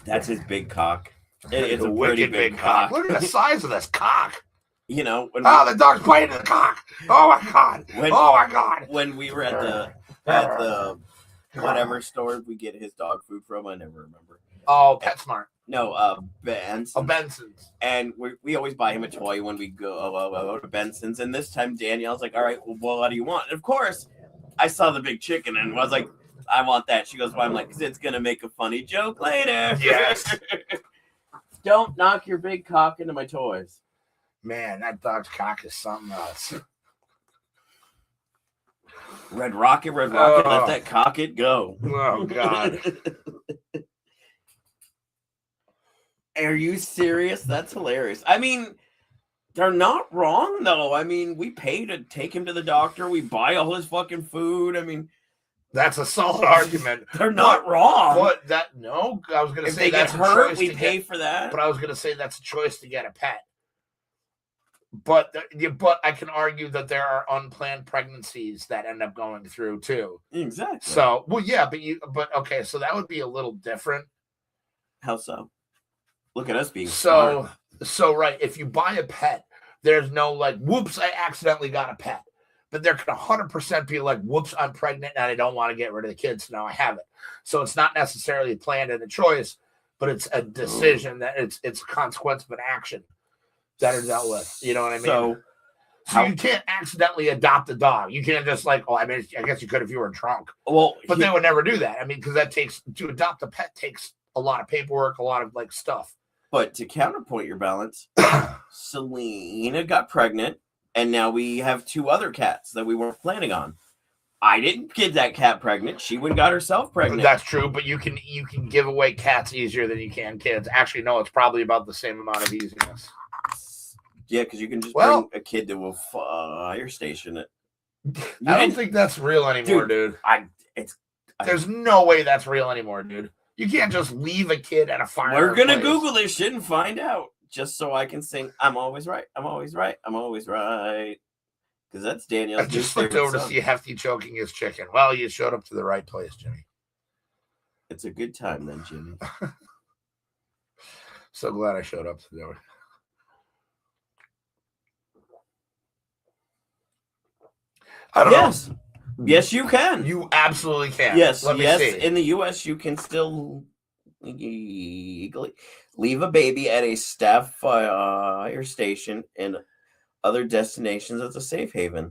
That's his big cock. It's a pretty big cock. Look at the size of this cock. You know, when the dog's playing in the cock. Oh my god. Oh my god. When we were at the whatever store we get his dog food from, I never remember. Oh, PetSmart. No, Benson's. Oh, Benson's. And we always buy him a toy when we go to Benson's. And this time Danielle's like, all right, well, what do you want? And of course, I saw the big chicken and was like, I want that. She goes, well, I'm like, because it's going to make a funny joke later. Yes. Don't knock your big cock into my toys. Man, that dog's cock is something else. Red Rocket, let that cock it go. Oh, God. Are you serious? That's hilarious. I mean, they're not wrong, though. I mean, we pay to take him to the doctor. We buy all his fucking food. I mean, that's a solid argument. They're not wrong. But I was going to say if they that's get hurt, a choice we pay for that. But I was going to say that's a choice to get a pet. But I can argue that there are unplanned pregnancies that end up going through too. Exactly. So, well, yeah, but okay, so that would be a little different. How so? Look at us being so right. If you buy a pet, there's no like, whoops, I accidentally got a pet. But there can 100% be like, whoops, I'm pregnant and I don't want to get rid of the kids. So now I have it. So it's not necessarily planned and a choice, but it's a decision that it's a consequence of an action that are dealt with. You know what I mean? So you can't accidentally adopt a dog. You can't just like, I guess you could if you were drunk. Well, but they would never do that. I mean, because to adopt a pet takes a lot of paperwork, a lot of like stuff. But to counterpoint your balance, Selena got pregnant, and now we have 2 other cats that we weren't planning on. I didn't get that cat pregnant. She went and got herself pregnant. That's true, but you can give away cats easier than you can kids. Actually, no, it's probably about the same amount of easiness. Yeah, because you can just bring a kid to a fire station. I don't think that's real anymore, dude. There's no way that's real anymore, dude. You can't just leave a kid at a fire. We're gonna Google this shit and find out, just so I can sing "I'm always right, I'm always right, I'm always right." Because that's Daniel's. I just looked over to see Hefty choking his chicken. Well, you showed up to the right place, Jimmy. It's a good time then, Jimmy. So glad I showed up today. I don't know. Yes, you can. You absolutely can. Yes, Let me see. In the U.S., you can still legally leave a baby at a staff fire station and other destinations as a safe haven.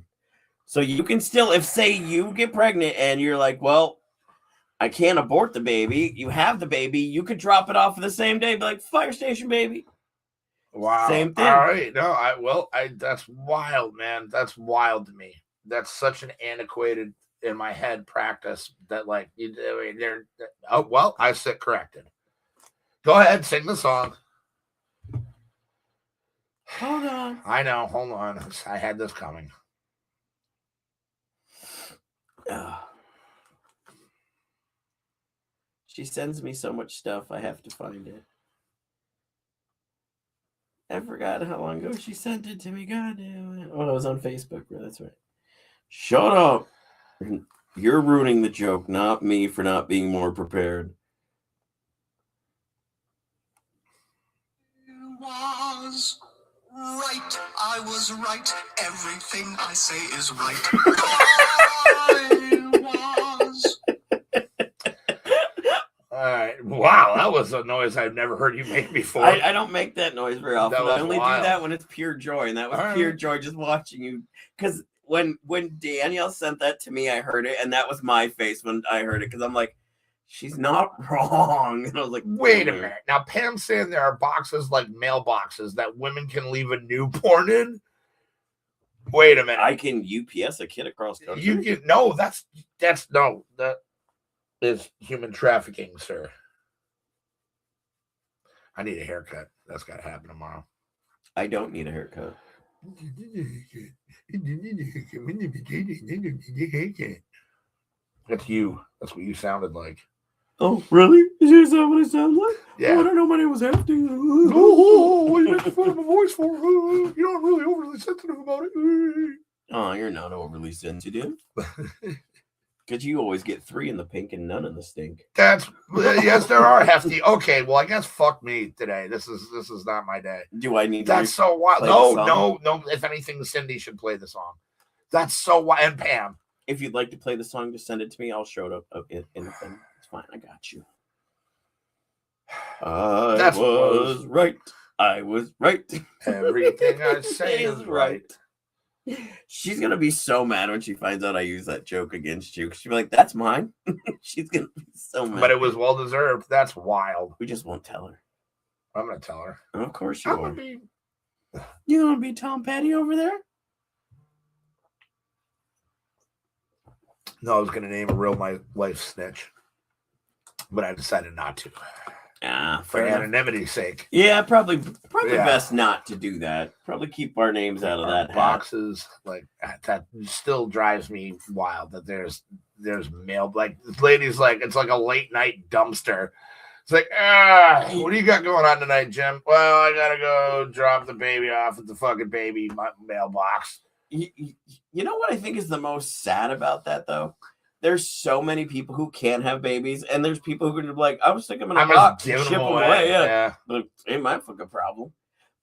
So you can still, if say you get pregnant and you're like, well, I can't abort the baby. You have the baby. You could drop it off the same day, be like, fire station baby. Wow. Same thing. All right. No, that's wild, man. That's wild to me. That's such an antiquated in my head practice that like I sit corrected. Go ahead, sing the song. Hold on. I know. Hold on. I had this coming. She sends me so much stuff. I have to find it. I forgot how long ago she sent it to me. God damn it. Oh, it was on Facebook. That's right. Shut up. You're ruining the joke, not me for not being more prepared. Was right. I was right. Everything I say is right. I was. All right. Wow, that was a noise I've never heard you make before. I don't make that noise very often. That was I only wild. do that when it's pure joy, and that was All pure right. joy just watching you. Because when Danielle sent that to me, I heard it, and that was my face when I heard it. Because I'm like, she's not wrong. And I was like, Wait a minute. Now, Pam's saying there are boxes like mailboxes that women can leave a newborn in. Wait a minute. I can UPS a kid across country. You can no. That's no. That is human trafficking, sir. I need a haircut. That's got to happen tomorrow. I don't need a haircut. That's you. That's what you sounded like. Oh, really? Is that what I sound like? Yeah. Oh, I don't know. My name was Hefty. Oh, what are you making fun of my voice for? You're not really overly sensitive about it. Oh, you're not overly sensitive. Because you always get 3 in the pink and none in the stink. That's yes, there are Hefty. Okay, well, I guess fuck me today. This is not my day. Do I need to That's so wild. play the song? No. If anything, Cindy should play the song. That's so wild. And Pam. If you'd like to play the song, just send it to me. I'll show it up in the thing. It's fine. I got you. I was right. I was right. Everything I say is right. She's gonna be so mad when she finds out I use that joke against you. She'll be like, "That's mine." She's gonna be so mad. But it was well deserved. That's wild. We just won't tell her. I'm gonna tell her. Of course you I'm are. gonna be. You gonna be Tom Petty over there? No, I was gonna name a real life snitch, but I decided not to for fair enough. anonymity's sake. Yeah, probably Yeah. best not to do that. Probably keep our names out of that hat. Boxes like that still drives me wild. That there's mail like this lady's like it's like a late night dumpster. It's like what do you got going on tonight, Jim? Well, I gotta go drop the baby off at the fucking baby mailbox. You know what I think is the most sad about that though? There's so many people who can't have babies, and there's people who are gonna be like, I was thinking I'm gonna box, ship them away. Yeah. But it ain't my fucking problem.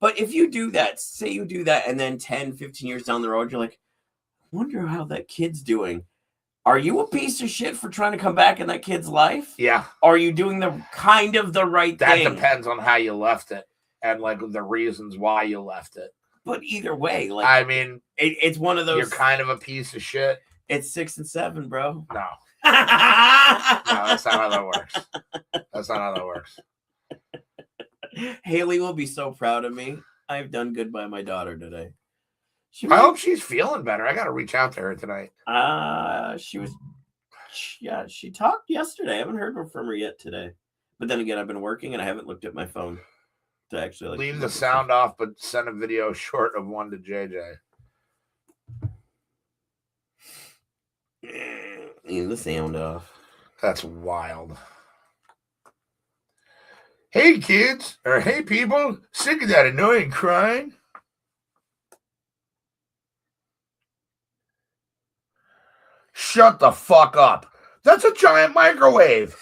But if you do that, say you do that, and then 10, 15 years down the road, you're like, I wonder how that kid's doing. Are you a piece of shit for trying to come back in that kid's life? Yeah. Are you doing the right That thing? depends on how you left it and like the reasons why you left it. But either way, like I mean, it's one of those. You're kind of a piece of shit. It's 6 and 7, bro. No. No, that's not how that works. That's not how that works. Haley will be so proud of me. I've done good by my daughter today. I hope she's feeling better. I got to reach out to her tonight. She talked yesterday. I haven't heard from her yet today. But then again, I've been working and I haven't looked at my phone to actually leave the sound off, but send a video short of one to JJ. Leave the sound off. That's wild. Hey kids, or hey people, sick of that annoying crying? Shut the fuck up. That's a giant microwave.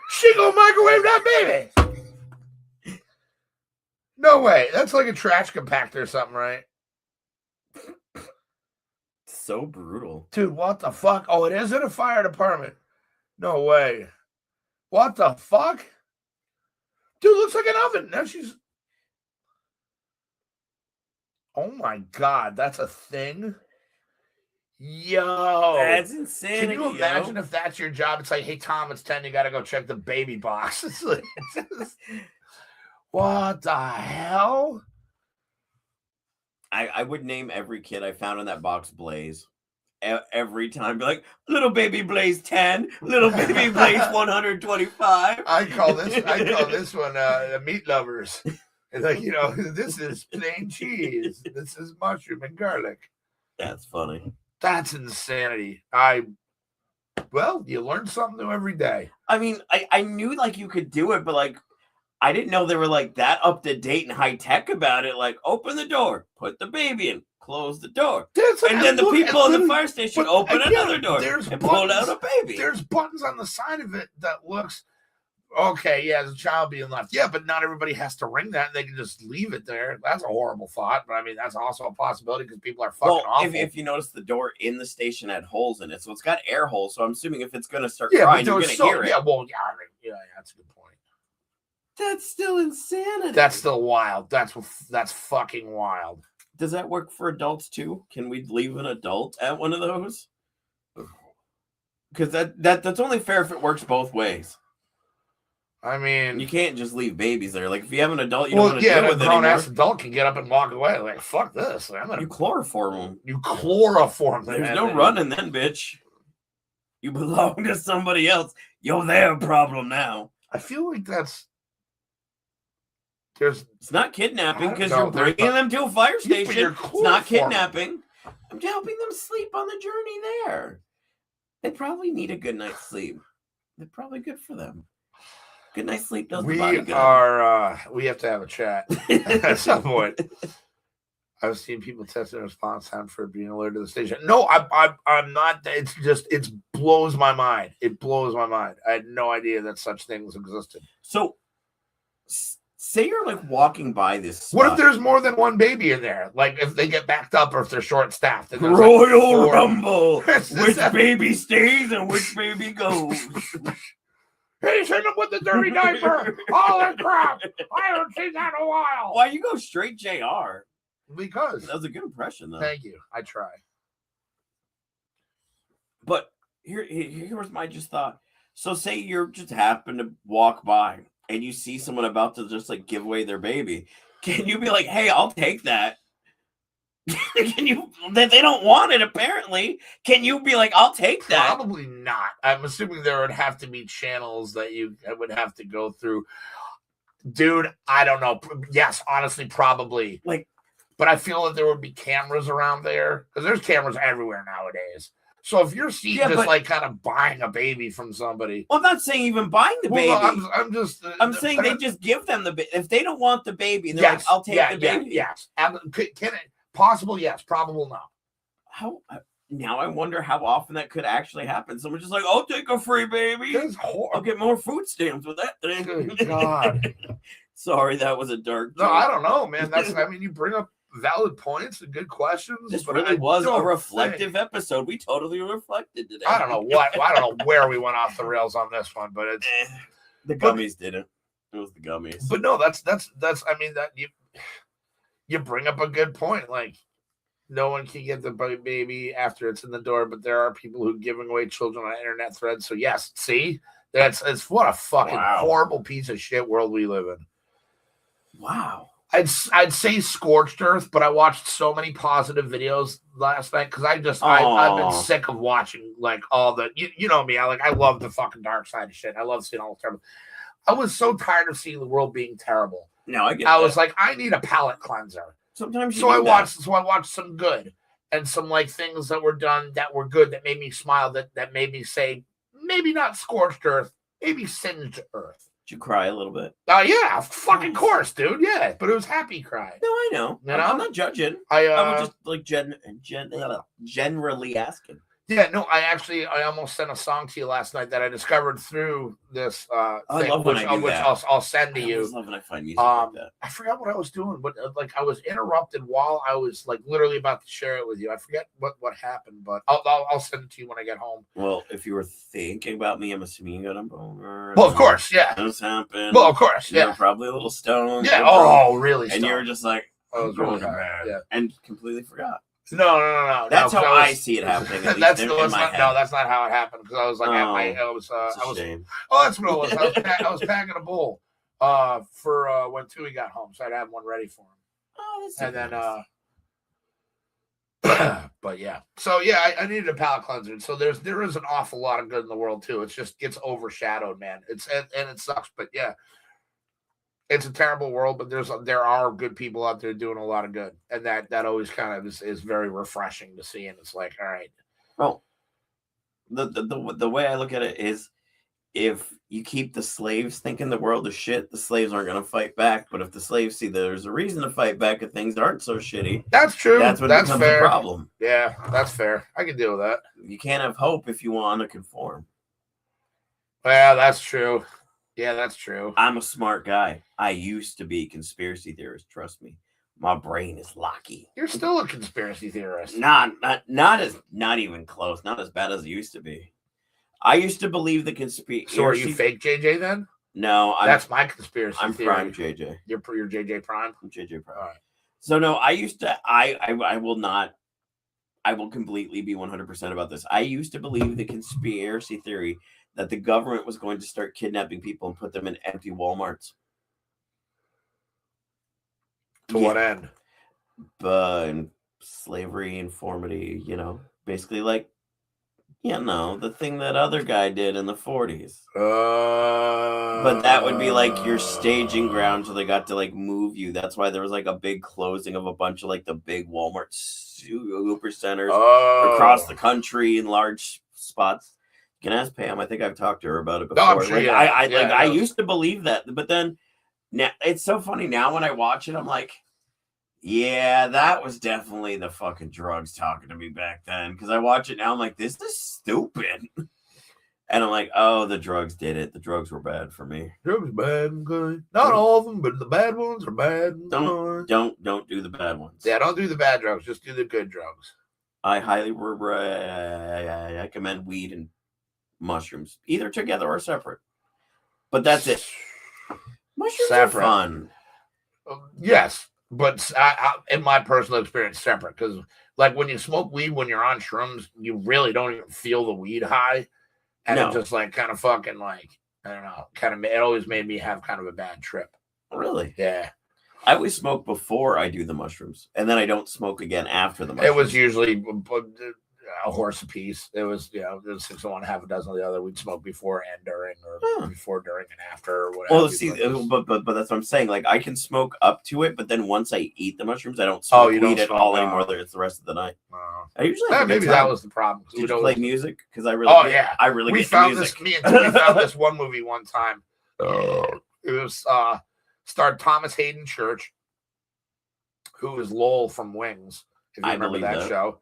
She gonna microwave that baby. No way. That's like a trash compactor or something, right? So brutal. Dude, what the fuck? Oh, it is in a fire department. No way. What the fuck? Dude, looks like an oven. Now she's... Oh my God, that's a thing? Yo. That's insane. Can you imagine if that's your job? It's like, hey, Tom, it's 10. You got to go check the baby box. It's like, what the hell? I would name every kid I found in that box Blaze. Every time. Be like, little baby Blaze 10, little baby Blaze 125. I call this one meat lovers. It's like, you know, this is plain cheese. This is mushroom and garlic. That's funny. That's insanity. Well, you learn something new every day. I mean, I knew like you could do it, but like I didn't know they were like that up to date and high tech about it. Like, open the door, put the baby in, close the door. And then the people in the fire station open another door and pull out a baby. There's buttons on the side of it that looks okay. Yeah, there's a child being left. Yeah, but not everybody has to ring that. They can just leave it there. That's a horrible thought, but I mean that's also a possibility because people are fucking awful. If you notice, the door in the station had holes in it, so it's got air holes. So I'm assuming if it's going to start crying, you're going to hear it. Yeah, well, yeah, that's a good point. That's still insanity. That's still wild. That's fucking wild. Does that work for adults too? Can we leave an adult at one of those? Because that's only fair if it works both ways. I mean, you can't just leave babies there. Like if you have an adult, you don't want to deal with it anymore. A grown-ass anymore. adult can get up and walk away. Like fuck this. You chloroform them. You chloroform them. There's no running then, bitch. You belong to somebody else. You're their problem now. I feel like it's not kidnapping because you're bringing them to a fire station. It's not kidnapping. I'm helping them sleep on the journey there. They probably need a good night's sleep. They're probably good for them. Good night's sleep does the body good. We have to have a chat at some point. I've seen people test their response time for being alerted to the station. No, I'm not. It's just it blows my mind. It blows my mind. I had no idea that such things existed. So, say you're like walking by this spot. What if there's more than one baby in there? Like if they get backed up or if they're short-staffed. Royal Rumble. Which baby stays and which baby goes. He's hit him with the dirty diaper. Holy crap. I haven't seen that in a while. Why you go straight JR? Because. That was a good impression, though. Thank you. I try. But here's my just thought. So say you're just happen to walk by and you see someone about to just like give away their baby. Can you be like, hey, I'll take that? Can you that they don't want it apparently? Can you be like, I'll take that? Probably not. I'm assuming there would have to be channels that you would have to go through. Dude, I don't know. Yes, honestly, probably. But I feel that there would be cameras around there because there's cameras everywhere nowadays. So if you're seeing like kind of buying a baby from somebody, well, I'm not saying even buying the baby. No, I'm saying they just give them the baby. If they don't want the baby, they're like, I'll take the baby. Yes, can it? Possible, yes. Probable, no. How now? I wonder how often that could actually happen. Someone's just like, "I'll take a free baby. I'll get more food stamps with that thing." Good God. Sorry, that was a dark joke. No, I don't know, man. I mean, you bring up valid points and good questions. This really was a reflective episode. We totally reflected today. I don't know what. I don't know where we went off the rails on this one, but it's the gummies didn't. It was the gummies. But no, that's. I mean, that you bring up a good point. Like, no one can get the baby after it's in the door, but there are people who are giving away children on internet threads. So yes, see, it's what a fucking horrible piece of shit world we live in. Wow. I'd say scorched earth, but I watched so many positive videos last night because I've been sick of watching like all the you know me. I love the fucking dark side of shit. I love seeing all the terrible. I was so tired of seeing the world being terrible. No, I was like, I need a palate cleanser. Sometimes I watched some good and some like things that were done that were good that made me smile, that made me say, maybe not scorched earth, maybe singed earth. Did you cry a little bit? Oh yeah, fucking course, dude. Yeah, but it was happy cry. No, I know. I'm not judging. I was just like generally asking. Yeah, no, I almost sent a song to you last night that I discovered through this thing, which I'll send to you. I love when I find music like that. I forgot what I was doing, but like I was interrupted while I was like literally about to share it with you. I forget what happened, but I'll send it to you when I get home. Well, if you were thinking about me, I'm assuming you got a boner. Well, of course, yeah. This happened. Well, of course, yeah. You're probably a little stoned. Yeah. Oh, really? And you were just like, I was really bad. Yeah. And completely forgot. No. That's how I see it happening. At least in my head. No, that's not how it happened. Because I was like, that's what it was. I was packing a bowl for when Tui got home, so I'd have one ready for him. Oh, that's and then but yeah. So yeah, I needed a palate cleanser. So there is an awful lot of good in the world too. It just gets overshadowed, man. And it sucks, but yeah. It's a terrible world, but there are good people out there doing a lot of good, and that always kind of is very refreshing to see. And it's like, all right. Well, the way I look at it is, if you keep the slaves thinking the world is shit, the slaves aren't going to fight back. But if the slaves see there's a reason to fight back and things aren't so shitty, that's true. That's when it becomes fair. a problem. Yeah, that's fair. I can deal with that. You can't have hope if you want to conform. Well, that's true. Yeah, that's true. I'm a smart guy. I used to be a conspiracy theorist. Trust me, my brain is locky. You're still a conspiracy theorist. Not even close. Not as bad as it used to be. I used to believe the conspiracy. So are you fake JJ then? No, that's my conspiracy I'm theory. Prime JJ. You're JJ Prime. I'm JJ Prime. All right. So no, I used to. I will not. I will completely be 100% about this. I used to believe the conspiracy theory that the government was going to start kidnapping people and put them in empty Walmarts. To what end? But slavery, informity, basically like, the thing that other guy did in the 40s. But that would be like your staging ground till they got to like move you. That's why there was like a big closing of a bunch of like the big Walmart super centers across the country in large spots. You can ask Pam. I think I've talked to her about it before. I'm sure, I used to believe that, but then now it's so funny now when I watch it, I'm like, yeah, that was definitely the fucking drugs talking to me back then. Because I watch it now, I'm like, this is stupid. And I'm like, oh, the drugs did it. The drugs were bad for me. Drugs are bad and good. Not all of them, but the bad ones are bad and good. Don't do the bad ones. Yeah, don't do the bad drugs. Just do the good drugs. I highly recommend weed and mushrooms, either together or separate. But that's it. Mushrooms are fun. Yes, but in my personal experience, separate. Because like when you smoke weed, when you're on shrooms, you really don't even feel the weed high. And it just like kind of fucking like, I don't know, it always made me have kind of a bad trip. Really? Yeah. I always smoke before I do the mushrooms, and then I don't smoke again after the mushrooms. It was usually a horse apiece. It was, it was 6 of one, half a dozen of the other. We'd smoke before and during, or before, during, and after, or whatever. Well, see, but that's what I'm saying. Like, I can smoke up to it, but then once I eat the mushrooms, I don't smoke weed at all anymore. It's the rest of the night. I usually maybe that was the problem. Did you play music? Because I really, I really we get found music. We found this one movie one time. It was starred Thomas Hayden Church, who is Lowell from Wings. If you remember that show.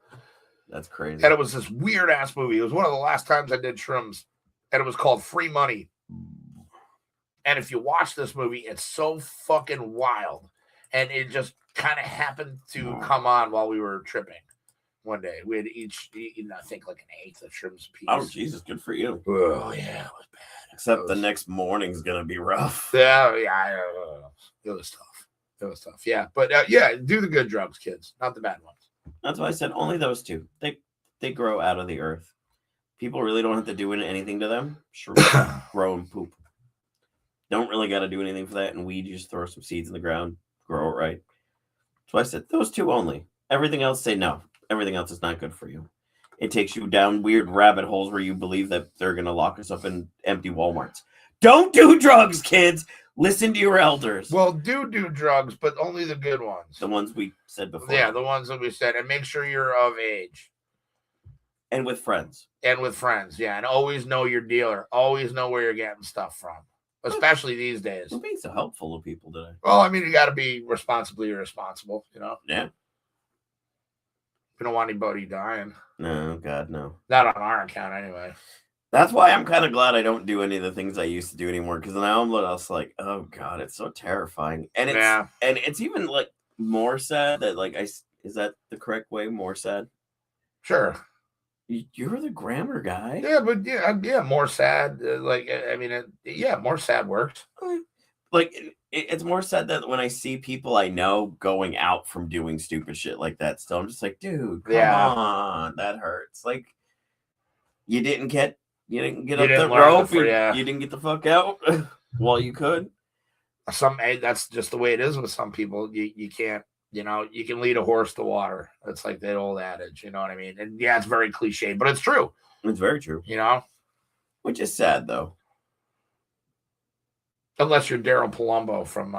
That's crazy. And it was this weird ass movie. It was one of the last times I did shrooms, and it was called Free Money. And if you watch this movie, it's so fucking wild. And it just kind of happened to come on while we were tripping one day. We had each eaten, I think, like an eighth of shrooms a piece. Oh, Jesus, good for you. Oh, yeah, it was bad. Except the next morning's going to be rough. Yeah, it was tough. It was tough, yeah. But, do the good drugs, kids, not the bad ones. That's why I said only those two. They grow out of the earth. People really don't have to do anything to them. Sure, grow and poop. Don't really got to do anything for that. And weed, you just throw some seeds in the ground, grow it right. So I said those two only. Everything else, say no. Everything else is not good for you. It takes you down weird rabbit holes where you believe that they're going to lock us up in empty Walmarts. Don't do drugs, kids. Listen to your elders. Well, do drugs, but only the good ones. The ones we said before. Yeah, the ones that we said. And make sure you're of age. And with friends. Yeah. And always know your dealer. Always know where you're getting stuff from. Especially these days. You're being so helpful to people today. Well, I mean, you got to be responsibly irresponsible, Yeah. We don't want anybody dying. No, God, no. Not on our account, anyway. That's why I'm kind of glad I don't do any of the things I used to do anymore. Because now I'm just like, oh God, it's so terrifying. And it's even like more sad that like is that the correct way? More sad? Sure. You're the grammar guy. Yeah, but yeah, more sad. More sad works. Like it's more sad that when I see people I know going out from doing stupid shit like that, still I'm just like, dude, come on, that hurts. Like you didn't get up the rope. You didn't get the fuck out while you could. That's just the way it is with some people. You can't. You can lead a horse to water. That's like that old adage. You know what I mean? And yeah, it's very cliche, but it's true. It's very true. Which is sad though. Unless you're Daryl Palumbo from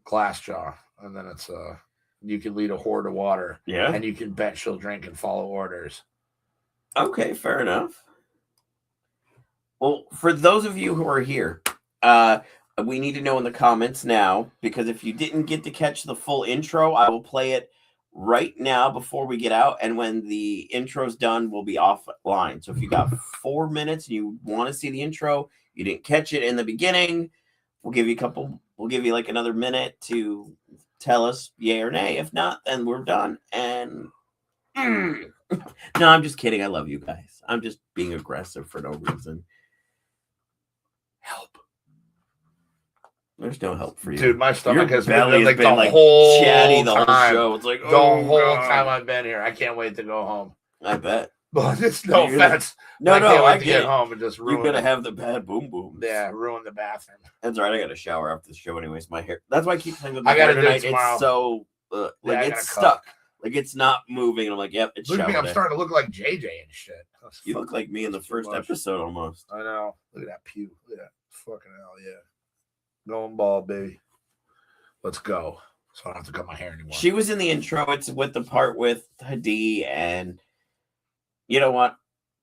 Glassjaw, and then it's you can lead a whore to water. Yeah, and you can bet she'll drink and follow orders. Okay, fair enough. Well, for those of you who are here, we need to know in the comments now, because if you didn't get to catch the full intro, I will play it right now before we get out. And when the intro's done, we'll be offline. So if you got 4 minutes and you want to see the intro, you didn't catch it in the beginning, we'll give you like another minute to tell us yay or nay. If not, then we're done. And no, I'm just kidding. I love you guys. I'm just being aggressive for no reason. Help. There's no help for you. Dude, my stomach Your has belly been like has been, the like, whole chatty the whole time. show. It's like, The oh, whole God. time I've been here. I can't wait to go home. I bet. But it's no You're like, offense. No, I no, can't wait I to get get it. home and just ruin You're gonna it. have the bad boom boom. Yeah, ruin the bathroom. That's all right. I got to shower after the show, anyways. My hair. That's why I keep saying with I my gotta hair do it tonight. tomorrow. It's so like Yeah, I it's gotta stuck. Like it's not moving. And I'm like, yep, it's Look at shower me, I'm day. starting to look like JJ and shit. That's You look like me in the too first much. episode almost. I know. Look at that pew. Look at that. Fucking hell, yeah. Going ball, baby. Let's go. So I don't have to cut my hair anymore. She was in the intro. It's with the part with Hadi, and you know what?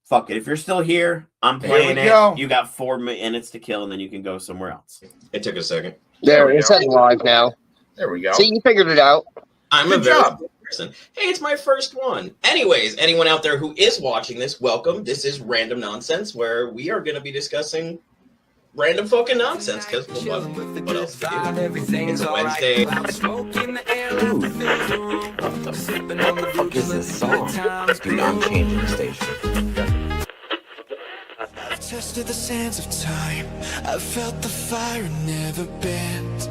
Fuck it. If you're still here, I'm Here playing we it. go. You got 4 minutes to kill, and then you can go somewhere else. It took a second. There, we it's go. at live now. There we go. See, you figured it out. I'm Good a very job. good person. Hey, it's my first one. Anyways, anyone out there who is watching this, welcome. This is Random Nonsense, where we are going to be discussing random fucking nonsense. Because what else to do? It's a Wednesday. What the fuck is this song? Dude, I'm changing the station. I've tested the sands of time. I've felt the fire and never bent.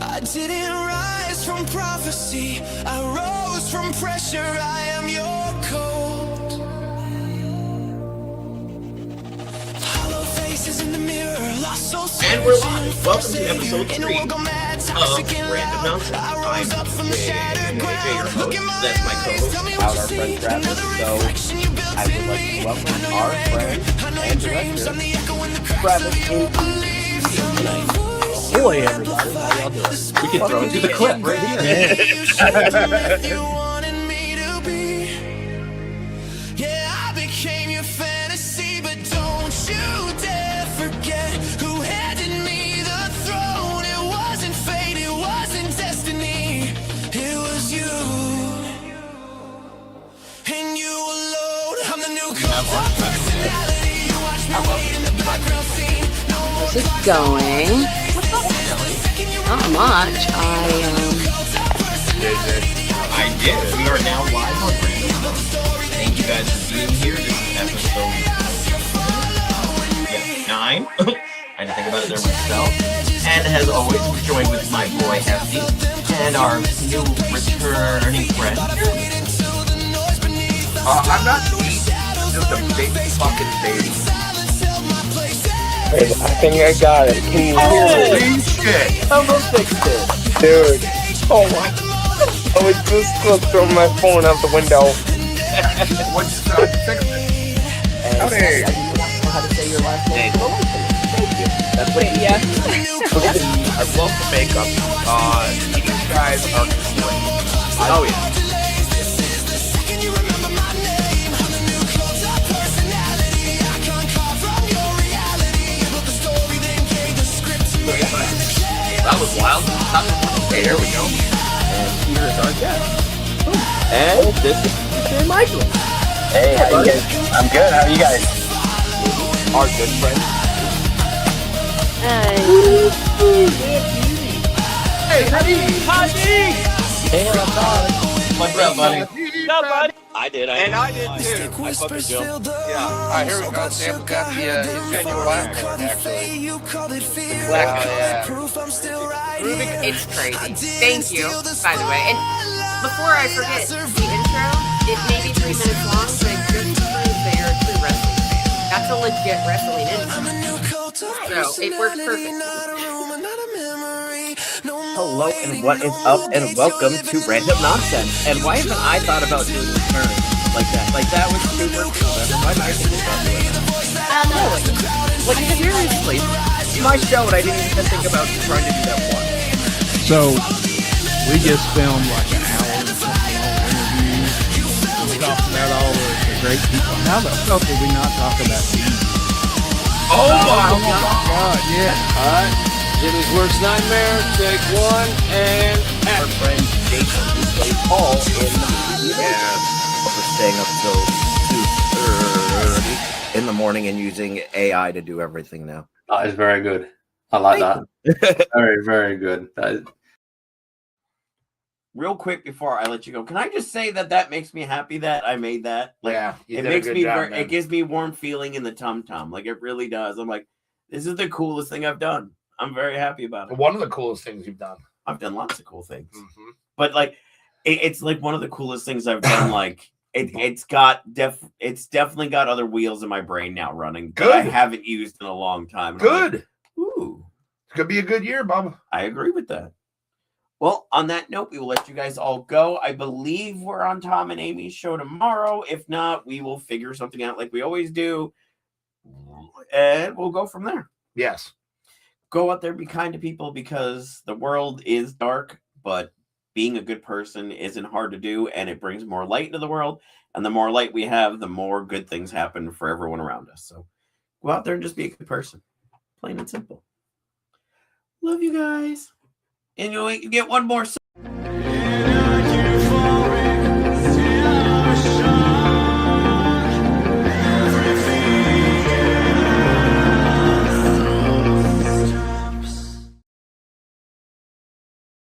I didn't rise from prophecy. I rose from pressure. I am your cold. Hollow faces in the mirror. Lost soul. And we're live. Welcome to episode 3 of Random Nonsense. I'm AJ, your host. That's my co-host. Out our friend Travis. So I would like to welcome our friend and director, Travis, into tonight. Ahoy, everybody. How y'all doing? We can throw it to the clip right here. You wanted me to be. Yeah, I became your fantasy, but don't you dare forget who handed me the throne. It wasn't fate, it wasn't destiny, it was you. And you alone. I'm the new cult of personality. You watch me wait in the background scene. No more How's it going? Not much. I did. We are now live on Random Nonsense. Thank you guys for being here. This is episode 9. I had to think about it there myself. And as always, we're joined with my boy Hefty and our new returning friend. I'm not sweet. I'm just a big fucking baby. Wait, I think I got it. Can you hear me? Holy shit. Almost fixed it. Dude. Oh my. I was just close throwing my phone out the window. What's fix it? Howdy. I didn't know how to say your last name. Thank you. That's what you I love the makeup. These guys are great. Oh, yeah. That was wild. Hey, here we go. And here is our guest. And this is Michael, Hey, how you guys? I'm good. How are you guys? our good friend. Hey, what's up? What's up, buddy? I did. And I did too. I fucking Bill. Yeah. All right, here we go. Sam got the genuine black card, actually. You called it fear. Black, yeah. Proof I'm still right here. It's crazy. Thank you, by the way. And before I forget, the intro, it may be 3 minutes long, but it just proves that you're a true wrestling fan. That's a legit wrestling I'm a intro. new cult of So it works personality, perfect. not a rumor, not a memory. No Hello more and what is up and welcome to Random Nonsense. And why haven't I thought about doing a turn like that? Like that was super cool. Why did I think about doing that? Like seriously, it's my show and I didn't even think about trying to do that once. So we just filmed like an hour or something on interviews. We talked about all the great people. How the fuck did we not talk about Jimmy? Oh my God, yeah. All right. Jimmy's worst nightmare. Take one and Our friend Jason, who plays Paul in the movie. For staying up till 2:30 in the morning and using AI to do everything now. That is very good. I like that. Very, very good. Real quick before I let you go, can I just say that makes me happy that I made that? Like, Yeah, you it did a makes good me job, man. it gives me warm feeling in the tum tum. Like it really does. I'm like, this is the coolest thing I've done. I'm very happy about it. One of the coolest things you've done. I've done lots of cool things, Mm-hmm. but like, it's like one of the coolest things I've done. Like, it's definitely got other wheels in my brain now running. That I haven't used in a long time. And Good. Like, ooh, it's gonna be a good year, Bob. I agree with that. Well, on that note, we will let you guys all go. I believe we're on Tom and Amy's show tomorrow. If not, we will figure something out like we always do, and we'll go from there. Yes. Go out there, be kind to people, because the world is dark, but being a good person isn't hard to do, and it brings more light into the world. And the more light we have, the more good things happen for everyone around us. So go out there and just be a good person. Plain and simple. Love you guys. And you get one more